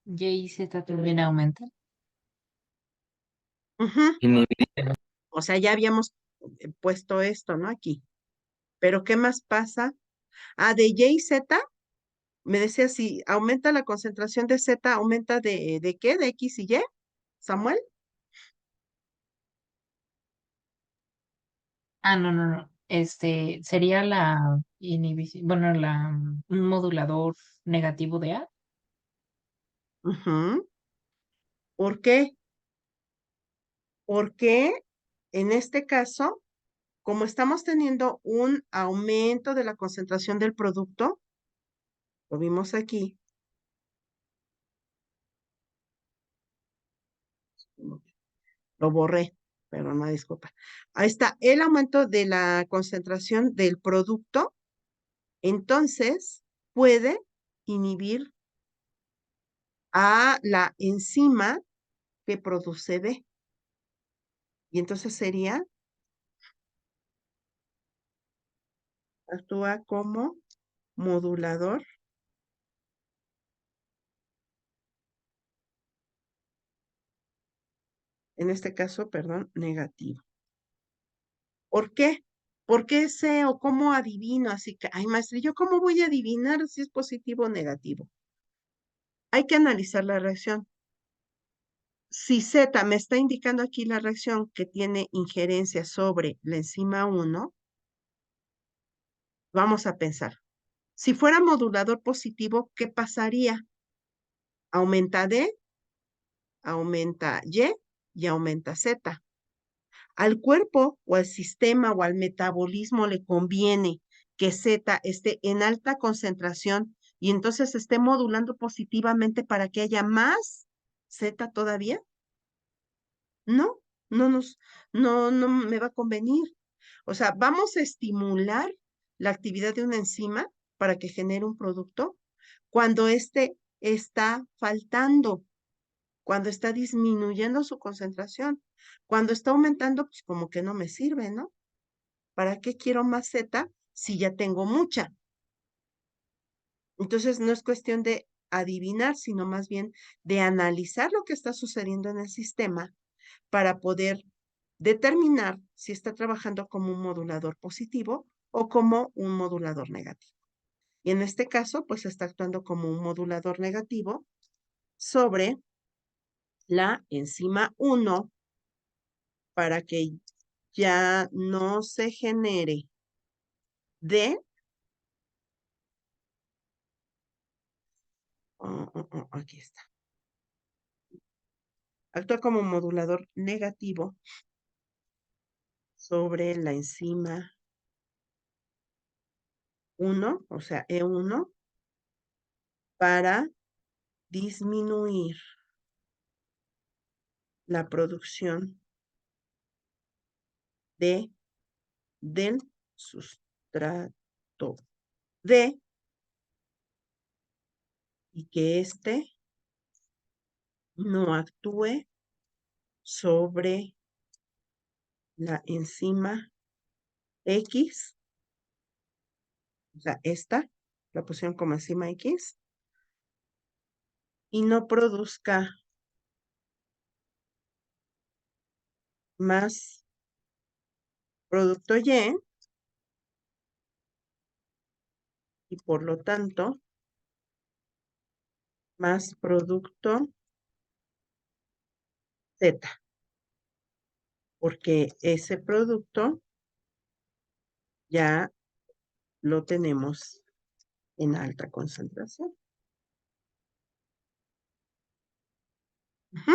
Y y Z también aumentan. Ujú. Inhibir. O sea, ya habíamos puesto esto, ¿no? Aquí. Pero ¿qué más pasa? Ah, de Y y Z, me decía si aumenta la concentración de Z, ¿aumenta de qué? ¿De X y Y? ¿Samuel? Ah, no, no, no. Sería la inhibición, bueno, un modulador negativo de A. Ujú. ¿Por qué? Porque en este caso, como estamos teniendo un aumento de la concentración del producto, lo vimos aquí, lo borré, pero no disculpa. Ahí está, el aumento de la concentración del producto, entonces puede inhibir a la enzima que produce B. Y entonces sería, actúa como modulador, en este caso, perdón, negativo. ¿Por qué? ¿Por qué sé o cómo adivino? Así que, ay, maestro, ¿yo cómo voy a adivinar si es positivo o negativo? Hay que analizar la reacción. Si Z me está indicando aquí la reacción que tiene injerencia sobre la enzima 1, vamos a pensar. Si fuera modulador positivo, ¿qué pasaría? Aumenta D, aumenta y aumenta Z. Al cuerpo o al sistema o al metabolismo le conviene que Z esté en alta concentración y entonces esté modulando positivamente para que haya más Z todavía. No, no nos, no me va a convenir. O sea, vamos a estimular la actividad de una enzima para que genere un producto cuando éste está faltando, cuando está disminuyendo su concentración. Cuando está aumentando, pues como que no me sirve, ¿no? ¿Para qué quiero más Z si ya tengo mucha? Entonces no es cuestión de adivinar, sino más bien de analizar lo que está sucediendo en el sistema para poder determinar si está trabajando como un modulador positivo o como un modulador negativo. Y en este caso, pues está actuando como un modulador negativo sobre la enzima 1 para que ya no se genere de, aquí está, actúa como modulador negativo sobre la enzima 1, o sea, E1, para disminuir la producción del sustrato D y que éste no actúe sobre la enzima X, o sea, esta, la pusieron como enzima X, y no produzca más producto y por lo tanto más producto Z, porque ese producto ya lo tenemos en alta concentración. Ujú.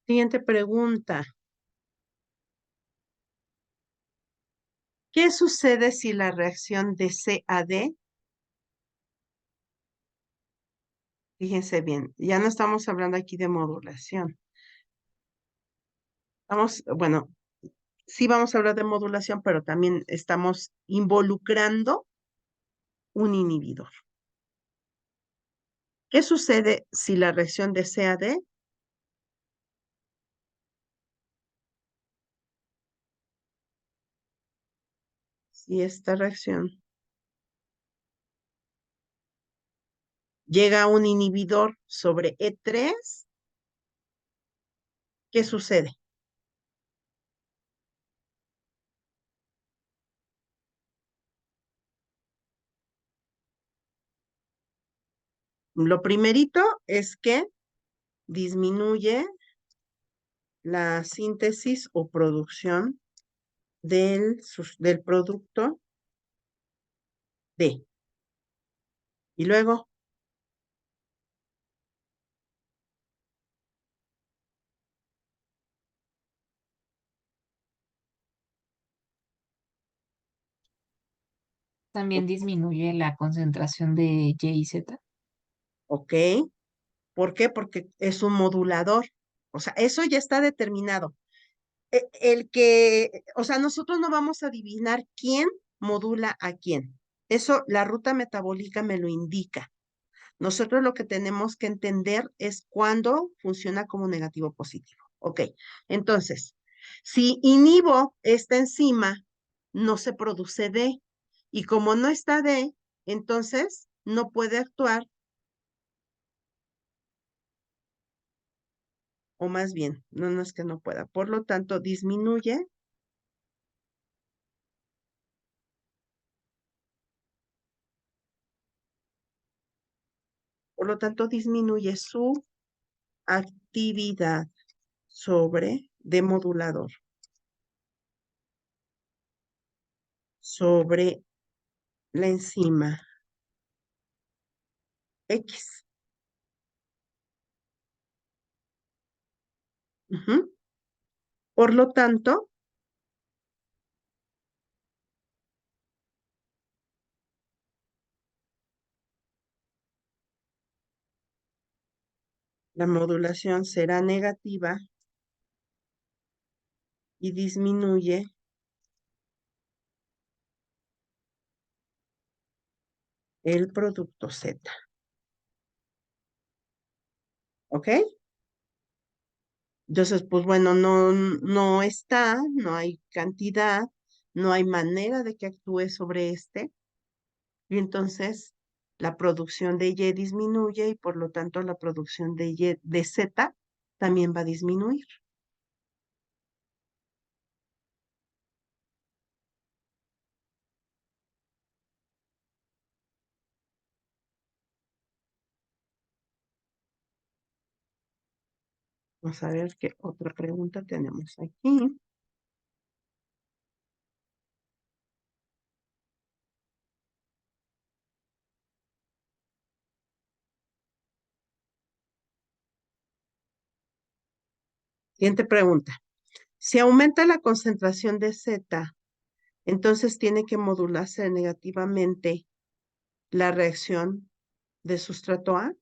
Siguiente pregunta. ¿Qué sucede si la reacción de C a D? Fíjense bien, ya no estamos hablando aquí de modulación. Bueno, sí vamos a hablar de modulación, pero también estamos involucrando un inhibidor. ¿Qué sucede si la reacción de C a D Si esta reacción llega a un inhibidor sobre E3, ¿qué sucede? Lo primerito es que disminuye la síntesis o producción del producto D. Y luego, También disminuye la concentración de Y y Z. ¿ok? ¿Por qué? Porque es un modulador. O sea, eso ya está determinado. O sea, nosotros no vamos a adivinar quién modula a quién. Eso la ruta metabólica me lo indica. Nosotros lo que tenemos que entender es cuándo funciona como negativo positivo. Ok, entonces, si inhibo esta enzima, no se produce D. Y como no está D, entonces no puede actuar, o más bien, no es que no pueda. Por lo tanto, disminuye. Por lo tanto, disminuye su actividad sobre demodulador, sobre la enzima X. Ujú. Por lo tanto, la modulación será negativa y disminuye el producto Z. ¿Ok? Entonces, pues bueno, no está, no hay cantidad, no hay manera de que actúe sobre este, y entonces la producción de Y disminuye y por lo tanto la producción de Z también va a disminuir. Vamos a ver qué otra pregunta tenemos aquí. Siguiente pregunta. Si aumenta la concentración de Z, entonces tiene que modularse negativamente la reacción de sustrato A.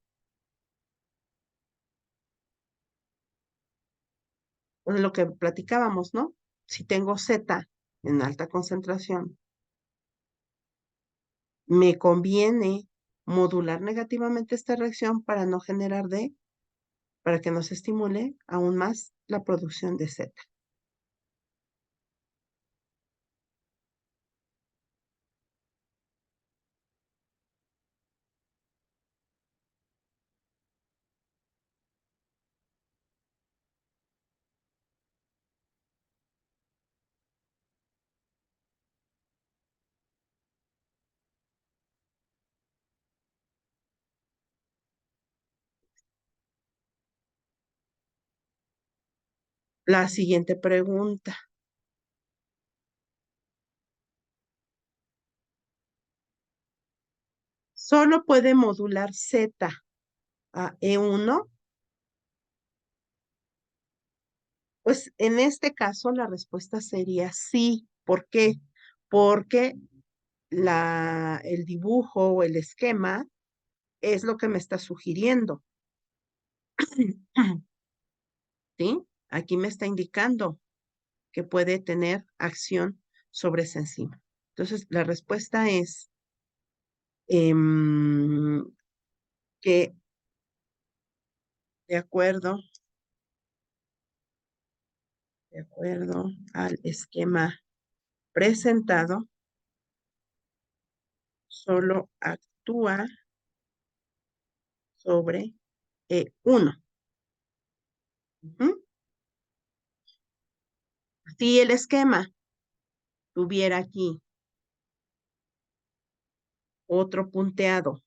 Es lo que platicábamos, ¿no? Si tengo Z en alta concentración, me conviene modular negativamente esta reacción para no generar D, para que no se estimule aún más la producción de Z. La siguiente pregunta. ¿Solo puede modular Z a E1? Pues en este caso la respuesta sería sí. ¿Por qué? Porque el dibujo o el esquema es lo que me está sugiriendo. ¿Sí? Aquí me está indicando que puede tener acción sobre esa enzima. Entonces, la respuesta es que de acuerdo, de acuerdo al esquema presentado, solo actúa sobre E1. Ujú. Si el esquema tuviera aquí otro punteado,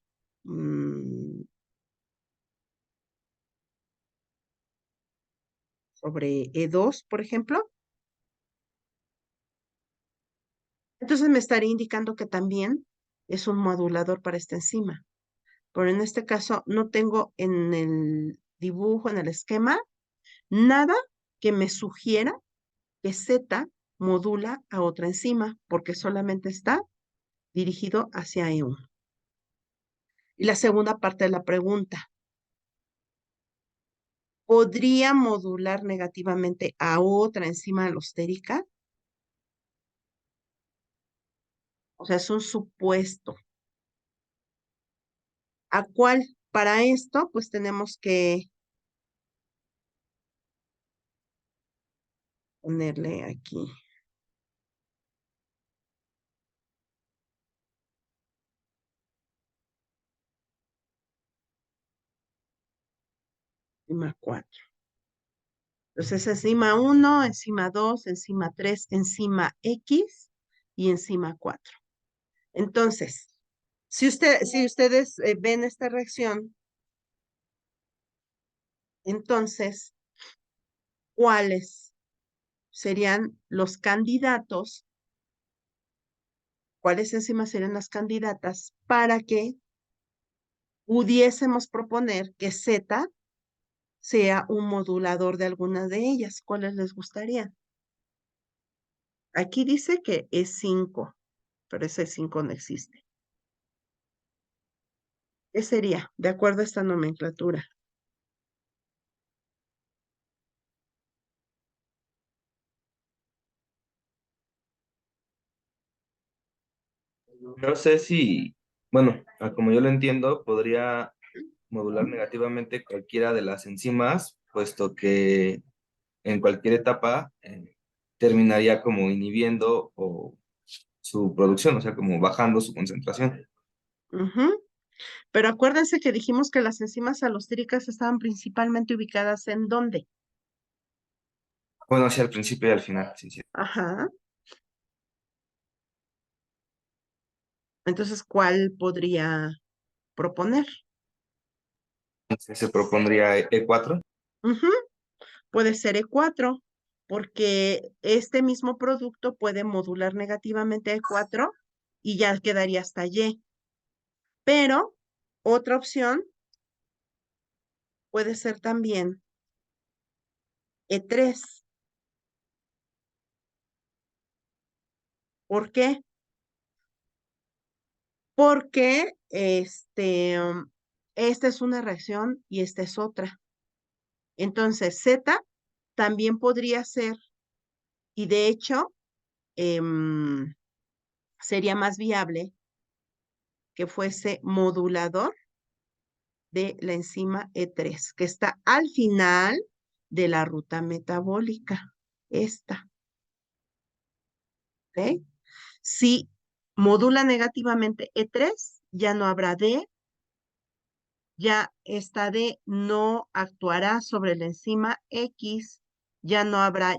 sobre E2, por ejemplo, entonces me estaría indicando que también es un modulador para esta enzima. Pero en este caso no tengo en el dibujo, en el esquema, nada que me sugiera que Z modula a otra enzima, porque solamente está dirigido hacia E1. Y la segunda parte de la pregunta, ¿podría modular negativamente a otra enzima alostérica? O sea, es un supuesto. ¿A cuál? Para esto, pues tenemos que ponerle aquí. Enzima 4. Entonces, enzima 1, enzima 2, enzima 3, enzima X y enzima 4. Entonces, si ustedes ven esta reacción, entonces, ¿cuáles serían los candidatos? ¿Cuáles enzimas serían las candidatas para que pudiésemos proponer que Z sea un modulador de alguna de ellas? ¿Cuáles les gustaría? Aquí dice que es 5, pero ese 5 no existe. ¿Qué sería? De acuerdo a esta nomenclatura. No sé si, bueno, como yo lo entiendo, podría modular negativamente cualquiera de las enzimas, puesto que en cualquier etapa terminaría como inhibiendo su producción, o sea, como bajando su concentración. Ujú. Pero acuérdense que dijimos que las enzimas alostéricas estaban principalmente ubicadas ¿en dónde? Bueno, hacia el principio y al final, sí, sí. Ajá. Entonces, ¿cuál podría proponer? Entonces, se propondría E4. Ujú. Puede ser E4, porque este mismo producto puede modular negativamente a E4 y ya quedaría hasta Y. Pero otra opción puede ser también E3. ¿Por qué? Porque esta es una reacción y esta es otra. Entonces, Z también podría ser, y de hecho, sería más viable que fuese modulador de la enzima E3, que está al final de la ruta metabólica. Esta, ¿ok? Si modula negativamente E3, ya no habrá D, ya esta D no actuará sobre la enzima X, ya no habrá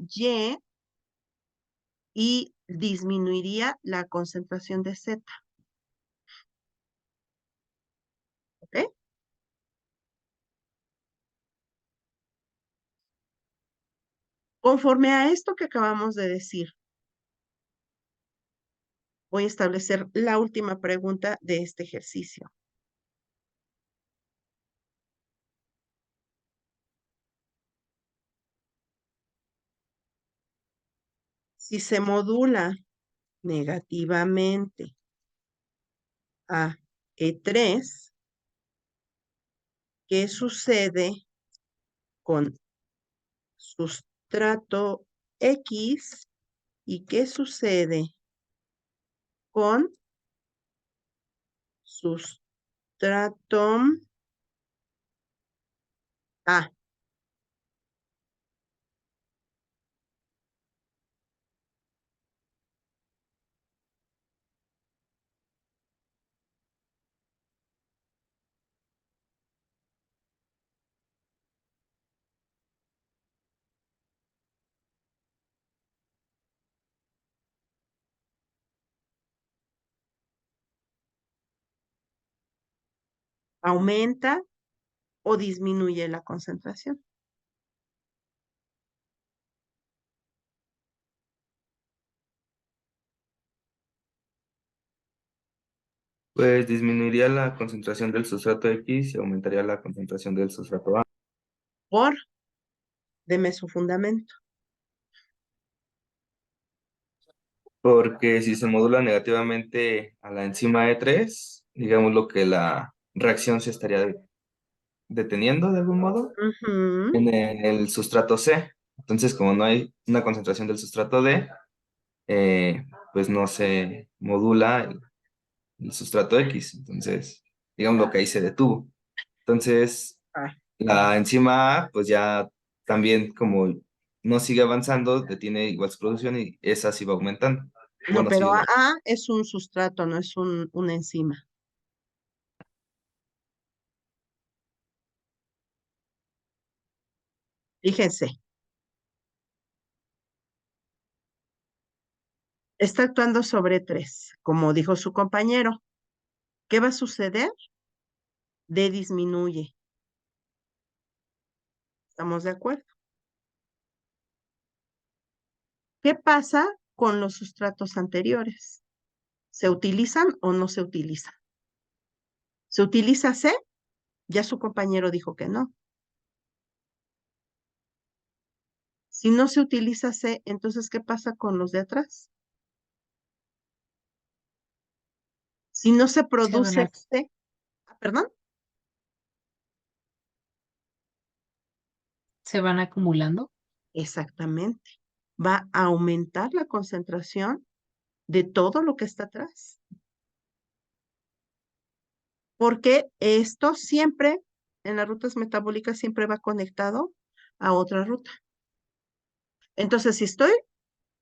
y disminuiría la concentración de Z, ¿ok? Conforme a esto que acabamos de decir, voy a establecer la última pregunta de este ejercicio. Si se modula negativamente a E3, ¿qué sucede con sustrato X y qué sucede con sustrato A? aumenta o disminuye la concentración. Pues disminuiría la concentración del sustrato X y aumentaría la concentración del sustrato A. Por, deme su fundamento. Porque si se modula negativamente a la enzima E3, digamos lo que la reacción se estaría deteniendo de algún modo Ujú. en el sustrato C. Entonces, como no hay una concentración del sustrato D, pues no se modula el sustrato X. Entonces, digamos lo que ahí se detuvo. Entonces, Ah, la enzima A, pues ya también como no sigue avanzando, detiene igual su producción y esa sí va aumentando. no, Bueno, sí, pero A es un sustrato, no es una enzima. Fíjense, está actuando sobre 3, como dijo su compañero. ¿Qué va a suceder? D disminuye. ¿Estamos de acuerdo? ¿Qué pasa con los sustratos anteriores? ¿Se utilizan o no se utilizan? ¿Se utiliza C? Ya su compañero dijo que no. Si no se utiliza C, entonces, ¿qué pasa con los de atrás? Si no se Se van produce a, C, perdón, se van acumulando. exactamente. Va a aumentar la concentración de todo lo que está atrás. Porque esto siempre, en las rutas metabólicas, siempre va conectado a otra ruta. Entonces, si estoy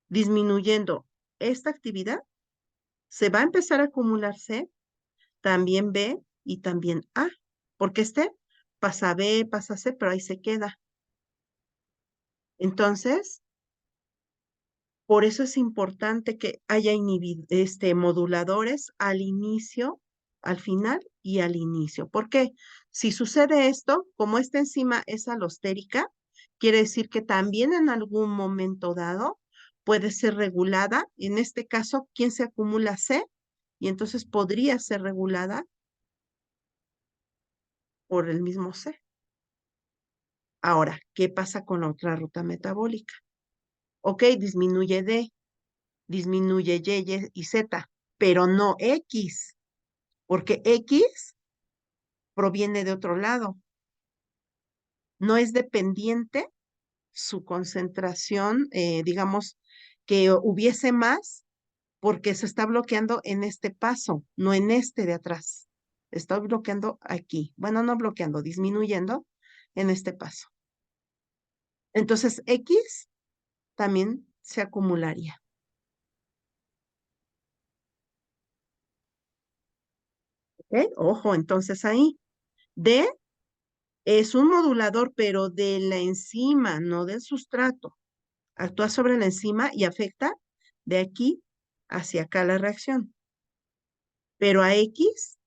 disminuyendo esta actividad, se va a empezar a acumular C, también B y también A, porque este pasa a B, pasa a C, pero ahí se queda. Entonces, por eso es importante que haya moduladores al inicio, al final y al inicio. ¿Por qué? Si sucede esto, como esta enzima es alostérica, quiere decir que también en algún momento dado puede ser regulada. En este caso, ¿quién se acumula? C, y entonces podría ser regulada por el mismo C. Ahora, ¿qué pasa con la otra ruta metabólica? Ok, disminuye D, disminuye Y y Z, pero no X, porque X proviene de otro lado. No es dependiente su concentración, digamos, que hubiese más, porque se está bloqueando en este paso, no en este de atrás. Está bloqueando aquí. Bueno, no bloqueando, disminuyendo en este paso. Entonces, X también se acumularía. ¿Ok? Ojo, entonces ahí. D es un modulador, pero de la enzima, no del sustrato. Actúa sobre la enzima y afecta de aquí hacia acá la reacción. Pero a X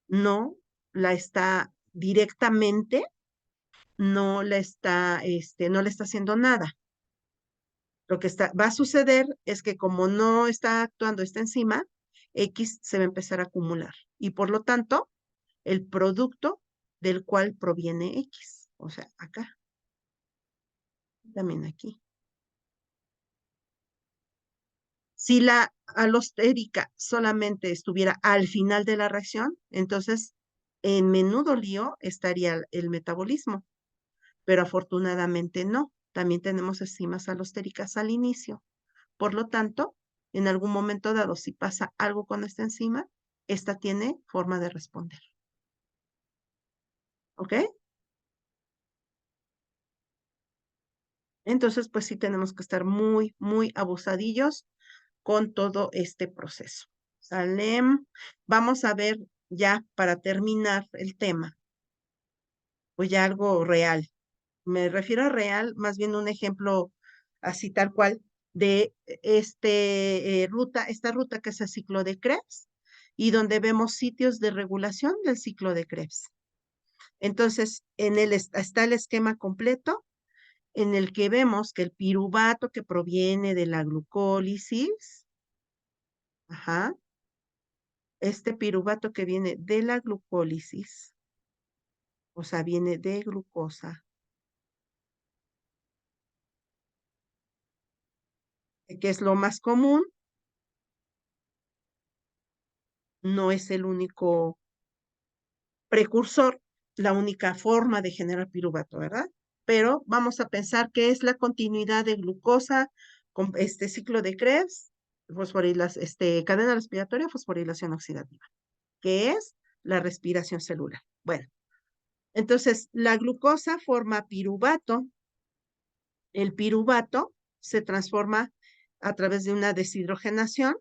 no la está directamente, no le está haciendo nada. Lo que va a suceder es que como no está actuando esta enzima, X se va a empezar a acumular. Y por lo tanto, el producto del cual proviene X. O sea, acá, también aquí. Si la alostérica solamente estuviera al final de la reacción, entonces en menudo lío estaría el metabolismo, pero afortunadamente no. También tenemos enzimas alostéricas al inicio. Por lo tanto, en algún momento dado, si pasa algo con esta enzima, esta tiene forma de responder. ¿Ok? Entonces, pues sí tenemos que estar muy, muy abusadillos con todo este proceso. ¿Sale? Vamos a ver ya para terminar el tema, pues ya algo real. Me refiero a real, más bien un ejemplo así tal cual de esta ruta que es el ciclo de Krebs y donde vemos sitios de regulación del ciclo de Krebs. Entonces, está el esquema completo en el que vemos que el piruvato que proviene de la glucólisis, ajá, este piruvato que viene de la glucólisis, o sea, viene de glucosa, que es lo más común, no es el único precursor, la única forma de generar piruvato, ¿verdad? Pero vamos a pensar que es la continuidad de glucosa con este ciclo de Krebs, cadena respiratoria, fosforilación oxidativa, que es la respiración celular. Bueno, entonces la glucosa forma piruvato. El piruvato se transforma a través de una deshidrogenación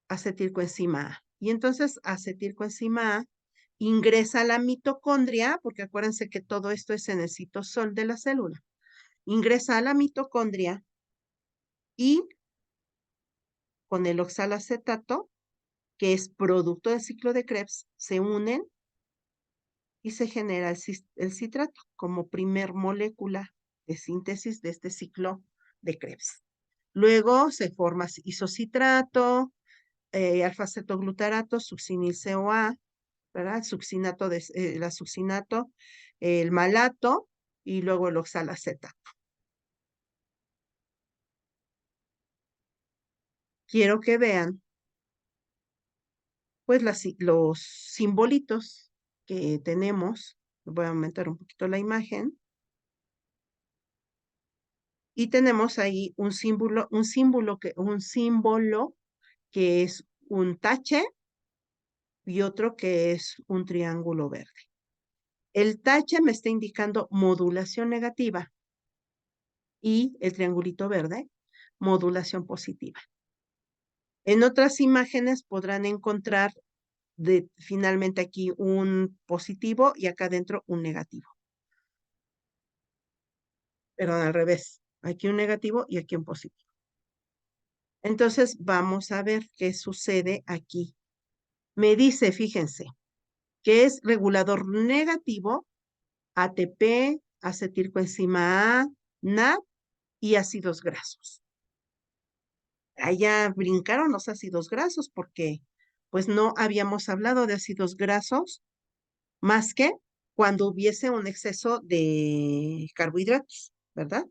acetilcoenzima A. Y entonces acetilcoenzima A ingresa a la mitocondria, porque acuérdense que todo esto es en el citosol de la célula. Ingresa a la mitocondria y con el oxalacetato, que es producto del ciclo de Krebs, se unen y se genera el citrato como primer molécula de síntesis de este ciclo de Krebs. Luego se forma isocitrato, alfa-cetoglutarato, succinil-CoA, ¿verdad? La succinato, el malato y luego el oxalacetato. Quiero que vean, pues, los simbolitos que tenemos. Voy a aumentar un poquito la imagen. Y tenemos ahí un símbolo que es un tache y otro que es un triángulo verde. El tache me está indicando modulación negativa y el triangulito verde, modulación positiva. En otras imágenes podrán encontrar finalmente aquí un positivo y acá adentro un negativo. Perdón, al revés. Aquí un negativo y aquí un positivo. Entonces vamos a ver qué sucede aquí. Me dice, fíjense, que es regulador negativo, ATP, acetilcoenzima A, NAD y ácidos grasos. Allá brincaron los ácidos grasos porque pues no habíamos hablado de ácidos grasos más que cuando hubiese un exceso de carbohidratos, ¿verdad?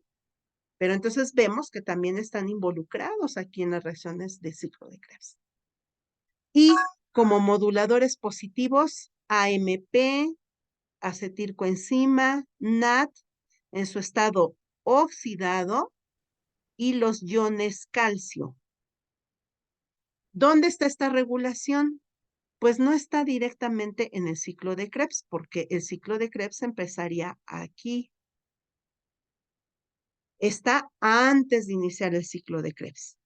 Pero entonces vemos que también están involucrados aquí en las reacciones de ciclo de Krebs. Y como moduladores positivos, AMP, acetilcoenzima, NAD en su estado oxidado y los iones calcio. ¿Dónde está esta regulación? Pues no está directamente en el ciclo de Krebs, porque el ciclo de Krebs empezaría aquí. Está antes de iniciar el ciclo de Krebs.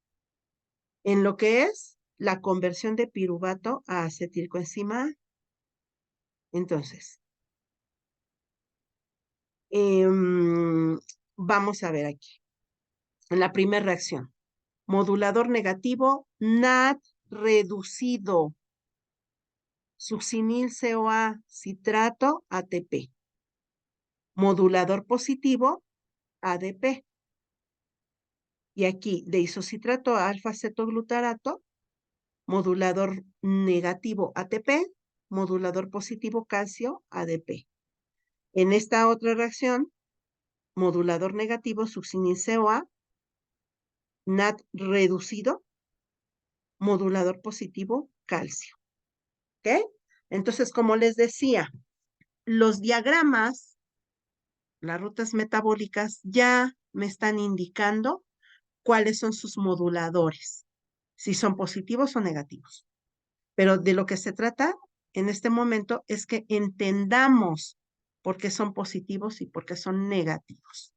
En lo que es la conversión de piruvato a acetilcoenzima A. Entonces, vamos a ver aquí. En la primera reacción, modulador negativo, NAD reducido, succinil-CoA, citrato, ATP. Modulador positivo, ADP. Y aquí, de isocitrato a alfa-cetoglutarato, modulador negativo, ATP, modulador positivo, calcio, ADP. En esta otra reacción, modulador negativo, succinil-CoA, NAD reducido, modulador positivo, calcio. ¿Ok? Entonces, como les decía, los diagramas, las rutas metabólicas, ya me están indicando cuáles son sus moduladores, si son positivos o negativos. Pero de lo que se trata en este momento es que entendamos por qué son positivos y por qué son negativos.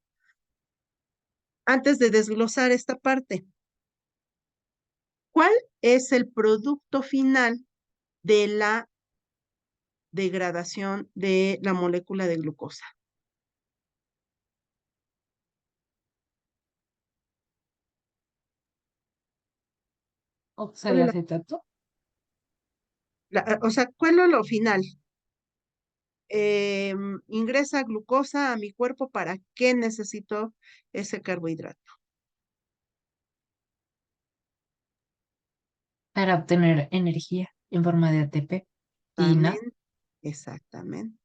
Antes de desglosar esta parte, ¿cuál es el producto final de la degradación de la molécula de glucosa? ¿Cuál es Oxalacetato. O sea, ¿cuál es lo final? Ingresa glucosa a mi cuerpo, ¿para qué necesito ese carbohidrato? Para obtener energía en forma de ATP y NAD. Exactamente, exactamente.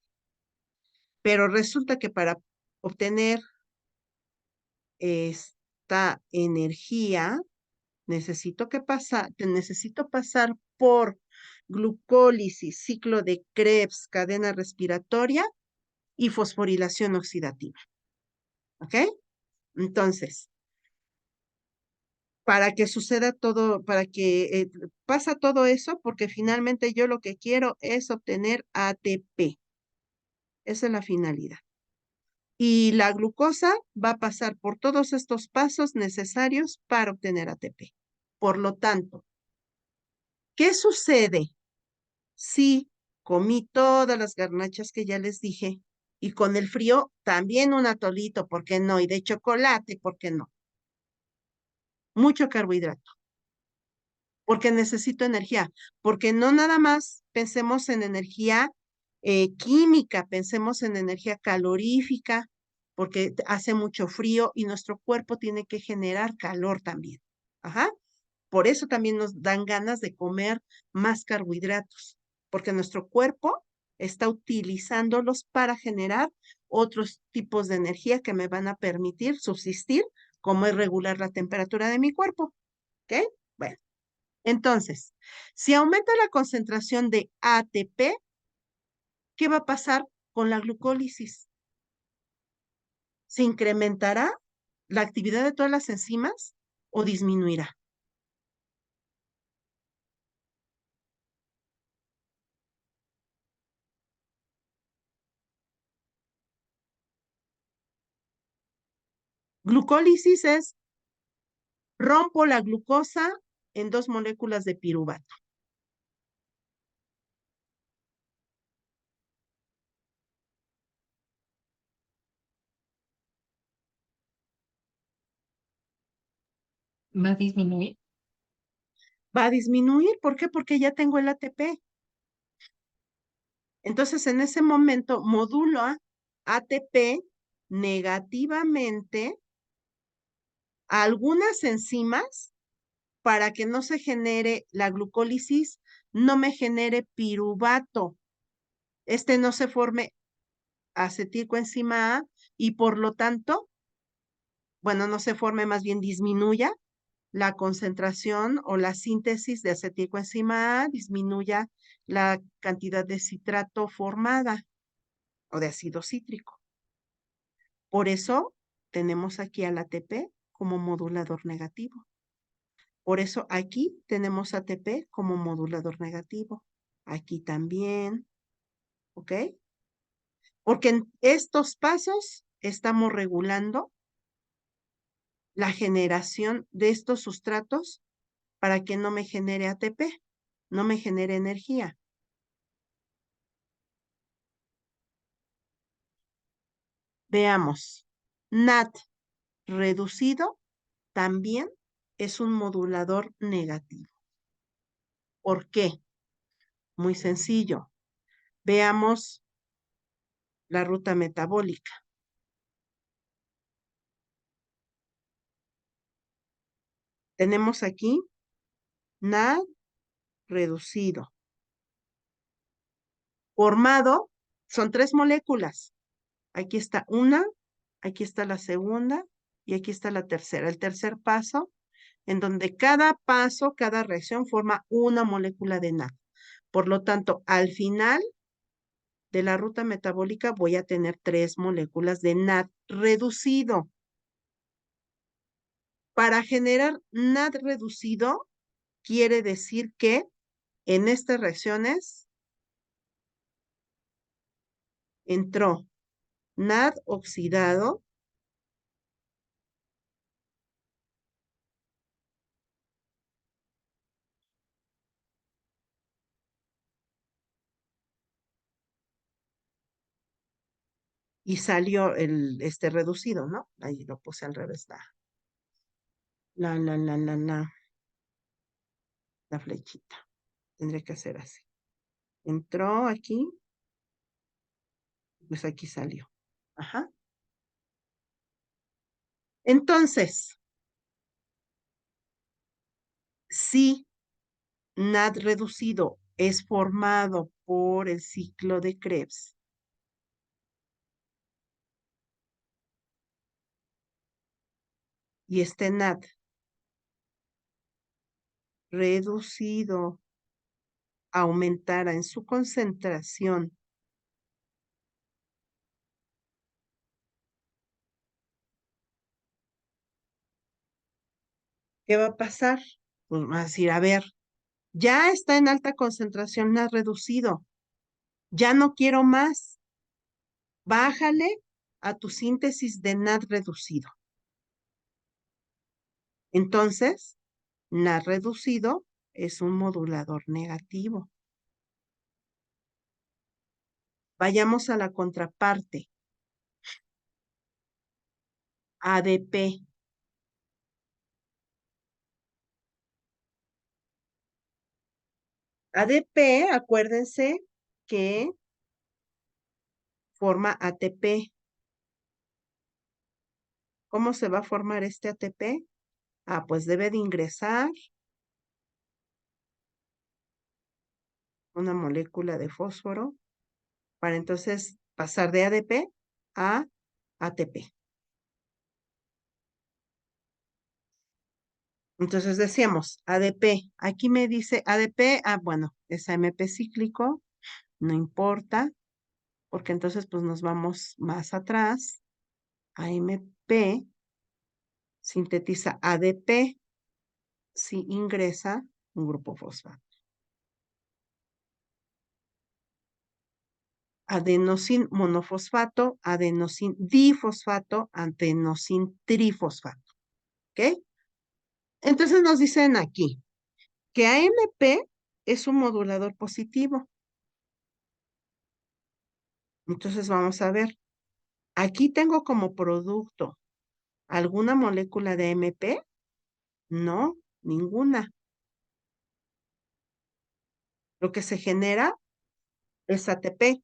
Pero resulta que para obtener esta energía, necesito pasar por glucólisis, ciclo de Krebs, cadena respiratoria y fosforilación oxidativa. ¿Ok? Entonces, para que suceda todo, para que pasa todo eso, porque finalmente yo lo que quiero es obtener ATP. Esa es la finalidad. Y la glucosa va a pasar por todos estos pasos necesarios para obtener ATP. Por lo tanto, ¿qué sucede si comí todas las garnachas que ya les dije y con el frío también un atolito, ¿por qué no? Y de chocolate, ¿por qué no? Mucho carbohidrato, porque necesito energía, porque no nada más pensemos en energía química, pensemos en energía calorífica, porque hace mucho frío y nuestro cuerpo tiene que generar calor también. Ajá. Por eso también nos dan ganas de comer más carbohidratos, porque nuestro cuerpo está utilizándolos para generar otros tipos de energía que me van a permitir subsistir, como es regular la temperatura de mi cuerpo. ¿Ok? Bueno, entonces, si aumenta la concentración de ATP, ¿qué va a pasar con la glucólisis? ¿Se incrementará la actividad de todas las enzimas o disminuirá? Glucólisis es rompo la glucosa en dos moléculas de piruvato. Va a disminuir. Va a disminuir, ¿por qué? Porque ya tengo el ATP. Entonces, en ese momento, modulo a ATP negativamente a algunas enzimas para que no se genere la glucólisis, no me genere piruvato. No se forme acetilcoenzima A y por lo tanto, bueno, no se forme, más bien disminuya la concentración o la síntesis de acetilcoenzima A, disminuya la cantidad de citrato formada o de ácido cítrico. Por eso tenemos aquí al ATP como modulador negativo. Por eso aquí tenemos ATP como modulador negativo. Aquí también, ¿ok? Porque en estos pasos estamos regulando la generación de estos sustratos para que no me genere ATP, no me genere energía. Veamos, NAT reducido también es un modulador negativo. ¿Por qué? Muy sencillo. Veamos la ruta metabólica. Tenemos aquí NAD reducido. Formado, son tres moléculas. Aquí está una, aquí está la segunda y aquí está la tercera. El tercer paso, en donde cada paso, cada reacción forma una molécula de NAD. Por lo tanto, al final de la ruta metabólica voy a tener tres moléculas de NAD reducido. Para generar NAD reducido, quiere decir que en estas reacciones entró NAD oxidado y salió este reducido, ¿no? Ahí lo puse al revés, la flechita. Tendría que hacer así. Entró aquí, pues aquí salió. Ajá. Entonces, si NAD reducido es formado por el ciclo de Krebs, y este NAD reducido aumentara en su concentración ¿qué va a pasar? Pues va a decir, a ver, ya está en alta concentración NAD reducido, ya no quiero más, bájale a tu síntesis de NAD reducido. Entonces, NAD reducido es un modulador negativo. Vayamos a la contraparte. ADP. ADP, acuérdense que forma ATP. ¿Cómo se va a formar este ATP? Ah, pues debe de ingresar una molécula de fósforo para entonces pasar de ADP a ATP. Entonces decíamos ADP. Aquí me dice ADP, bueno, es AMP cíclico, no importa, porque entonces pues nos vamos más atrás. AMP sintetiza ADP si ingresa un grupo fosfato. Adenosin monofosfato, adenosin difosfato, adenosin trifosfato. ¿Ok? Entonces nos dicen aquí que AMP es un modulador positivo. Entonces vamos a ver. Aquí tengo como producto alguna molécula de AMP. No, ninguna. Lo que se genera es ATP.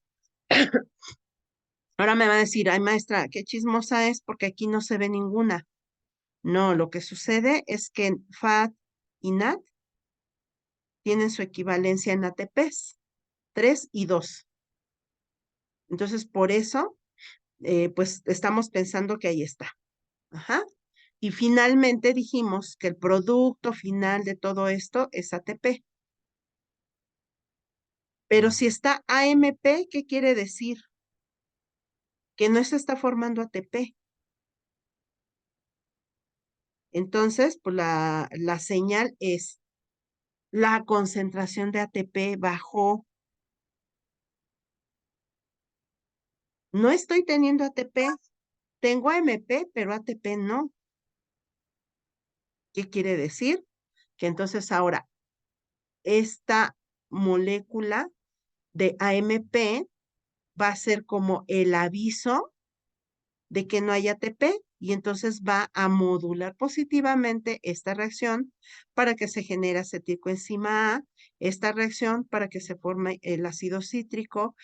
Ahora me va a decir, ay maestra, qué chismosa es porque aquí no se ve ninguna. No, lo que sucede es que FAT y NAT tienen su equivalencia en ATPs, 3 y 2. Entonces, por eso, pues estamos pensando que ahí está. Ajá. Y finalmente dijimos que el producto final de todo esto es ATP. Pero si está AMP, ¿qué quiere decir? Que no se está formando ATP. Entonces, pues la señal es la concentración de ATP bajó. No estoy teniendo ATP, tengo AMP, pero ATP no. ¿Qué quiere decir? Que entonces ahora esta molécula de AMP va a ser como el aviso de que no hay ATP y entonces va a modular positivamente esta reacción para que se genere acetilcoenzima A, esta reacción para que se forme el ácido cítrico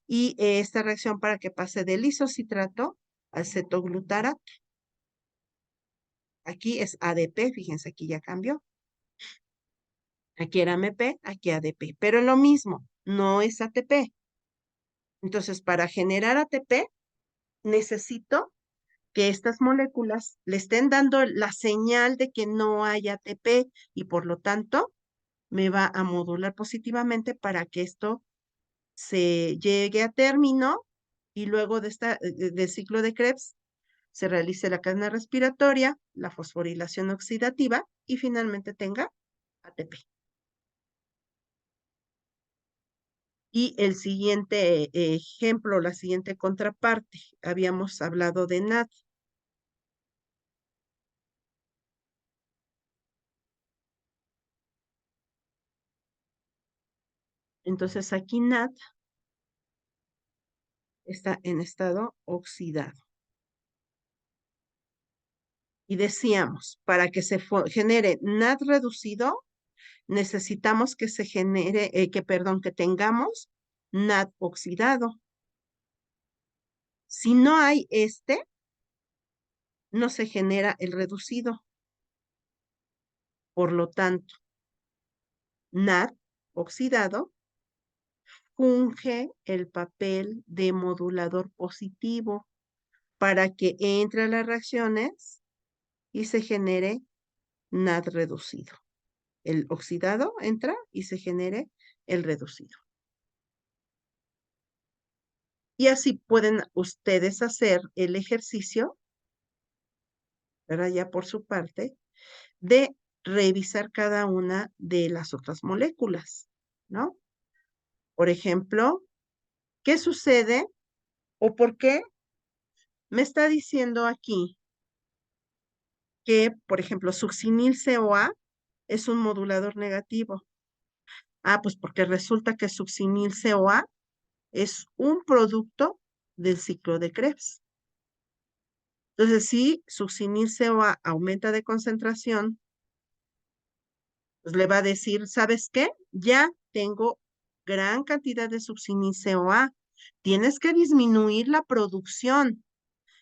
y esta reacción para que pase del isocitrato al cetoglutarato. Aquí es ADP, fíjense, aquí ya cambió. Aquí era MP, aquí ADP, pero lo mismo, no es ATP. Entonces, para generar ATP, necesito que estas moléculas le estén dando la señal de que no hay ATP y por lo tanto me va a modular positivamente para que esto se llegue a término y luego del ciclo de Krebs se realice la cadena respiratoria, la fosforilación oxidativa y finalmente tenga ATP. Y el siguiente ejemplo, la siguiente contraparte, habíamos hablado de NAD. Entonces aquí NAD está en estado oxidado. Y decíamos, para que se genere NAD reducido, necesitamos que se genere, que tengamos NAD oxidado. Si no hay no se genera el reducido. Por lo tanto, NAD oxidado funge el papel de modulador positivo para que entre a las reacciones y se genere NAD reducido. El oxidado entra y se genere el reducido. Y así pueden ustedes hacer el ejercicio, ¿verdad? Ya por su parte, de revisar cada una de las otras moléculas, ¿no? Por ejemplo, ¿qué sucede o por qué me está diciendo aquí que, por ejemplo, succinil-CoA es un modulador negativo? Ah, pues porque resulta que succinil-CoA es un producto del ciclo de Krebs. Entonces, si succinil-CoA aumenta de concentración, pues le va a decir, ¿sabes qué? Ya tengo gran cantidad de succinil-CoA. Tienes que disminuir la producción.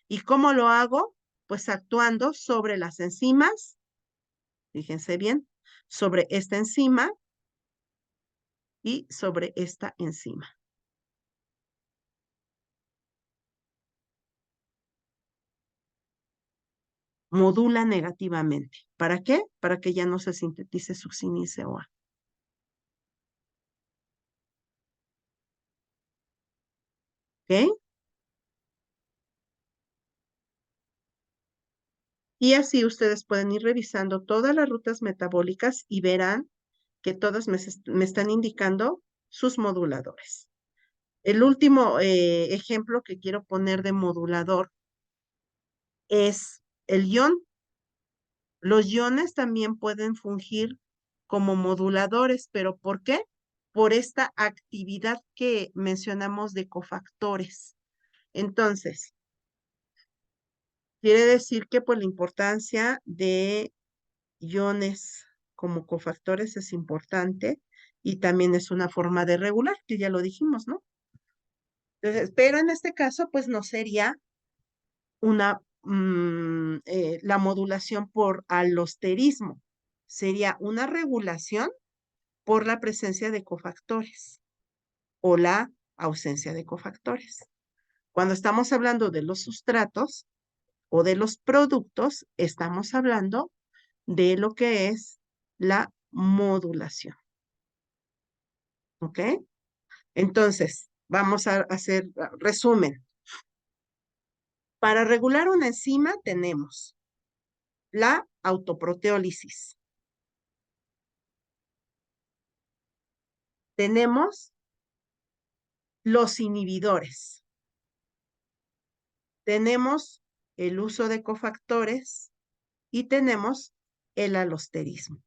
¿Y cómo lo hago? Pues actuando sobre las enzimas, fíjense bien, sobre esta enzima y sobre esta enzima. Modula negativamente. ¿Para qué? Para que ya no se sintetice succinil-CoA. ¿Ok? Y así ustedes pueden ir revisando todas las rutas metabólicas y verán que todas me están indicando sus moduladores. El último ejemplo que quiero poner de modulador es el ion. Los iones también pueden fungir como moduladores, pero ¿por qué? Por esta actividad que mencionamos de cofactores. Entonces, quiere decir que por la importancia de iones como cofactores es importante y también es una forma de regular, que ya lo dijimos, ¿no? Entonces, pero en este caso, pues no sería la modulación por alosterismo, sería una regulación por la presencia de cofactores o la ausencia de cofactores. Cuando estamos hablando de los sustratos o de los productos, estamos hablando de lo que es la modulación. ¿Ok? Entonces, vamos a hacer resumen. Para regular una enzima tenemos la autoproteólisis. Tenemos los inhibidores. Tenemos el uso de cofactores y tenemos el alosterismo.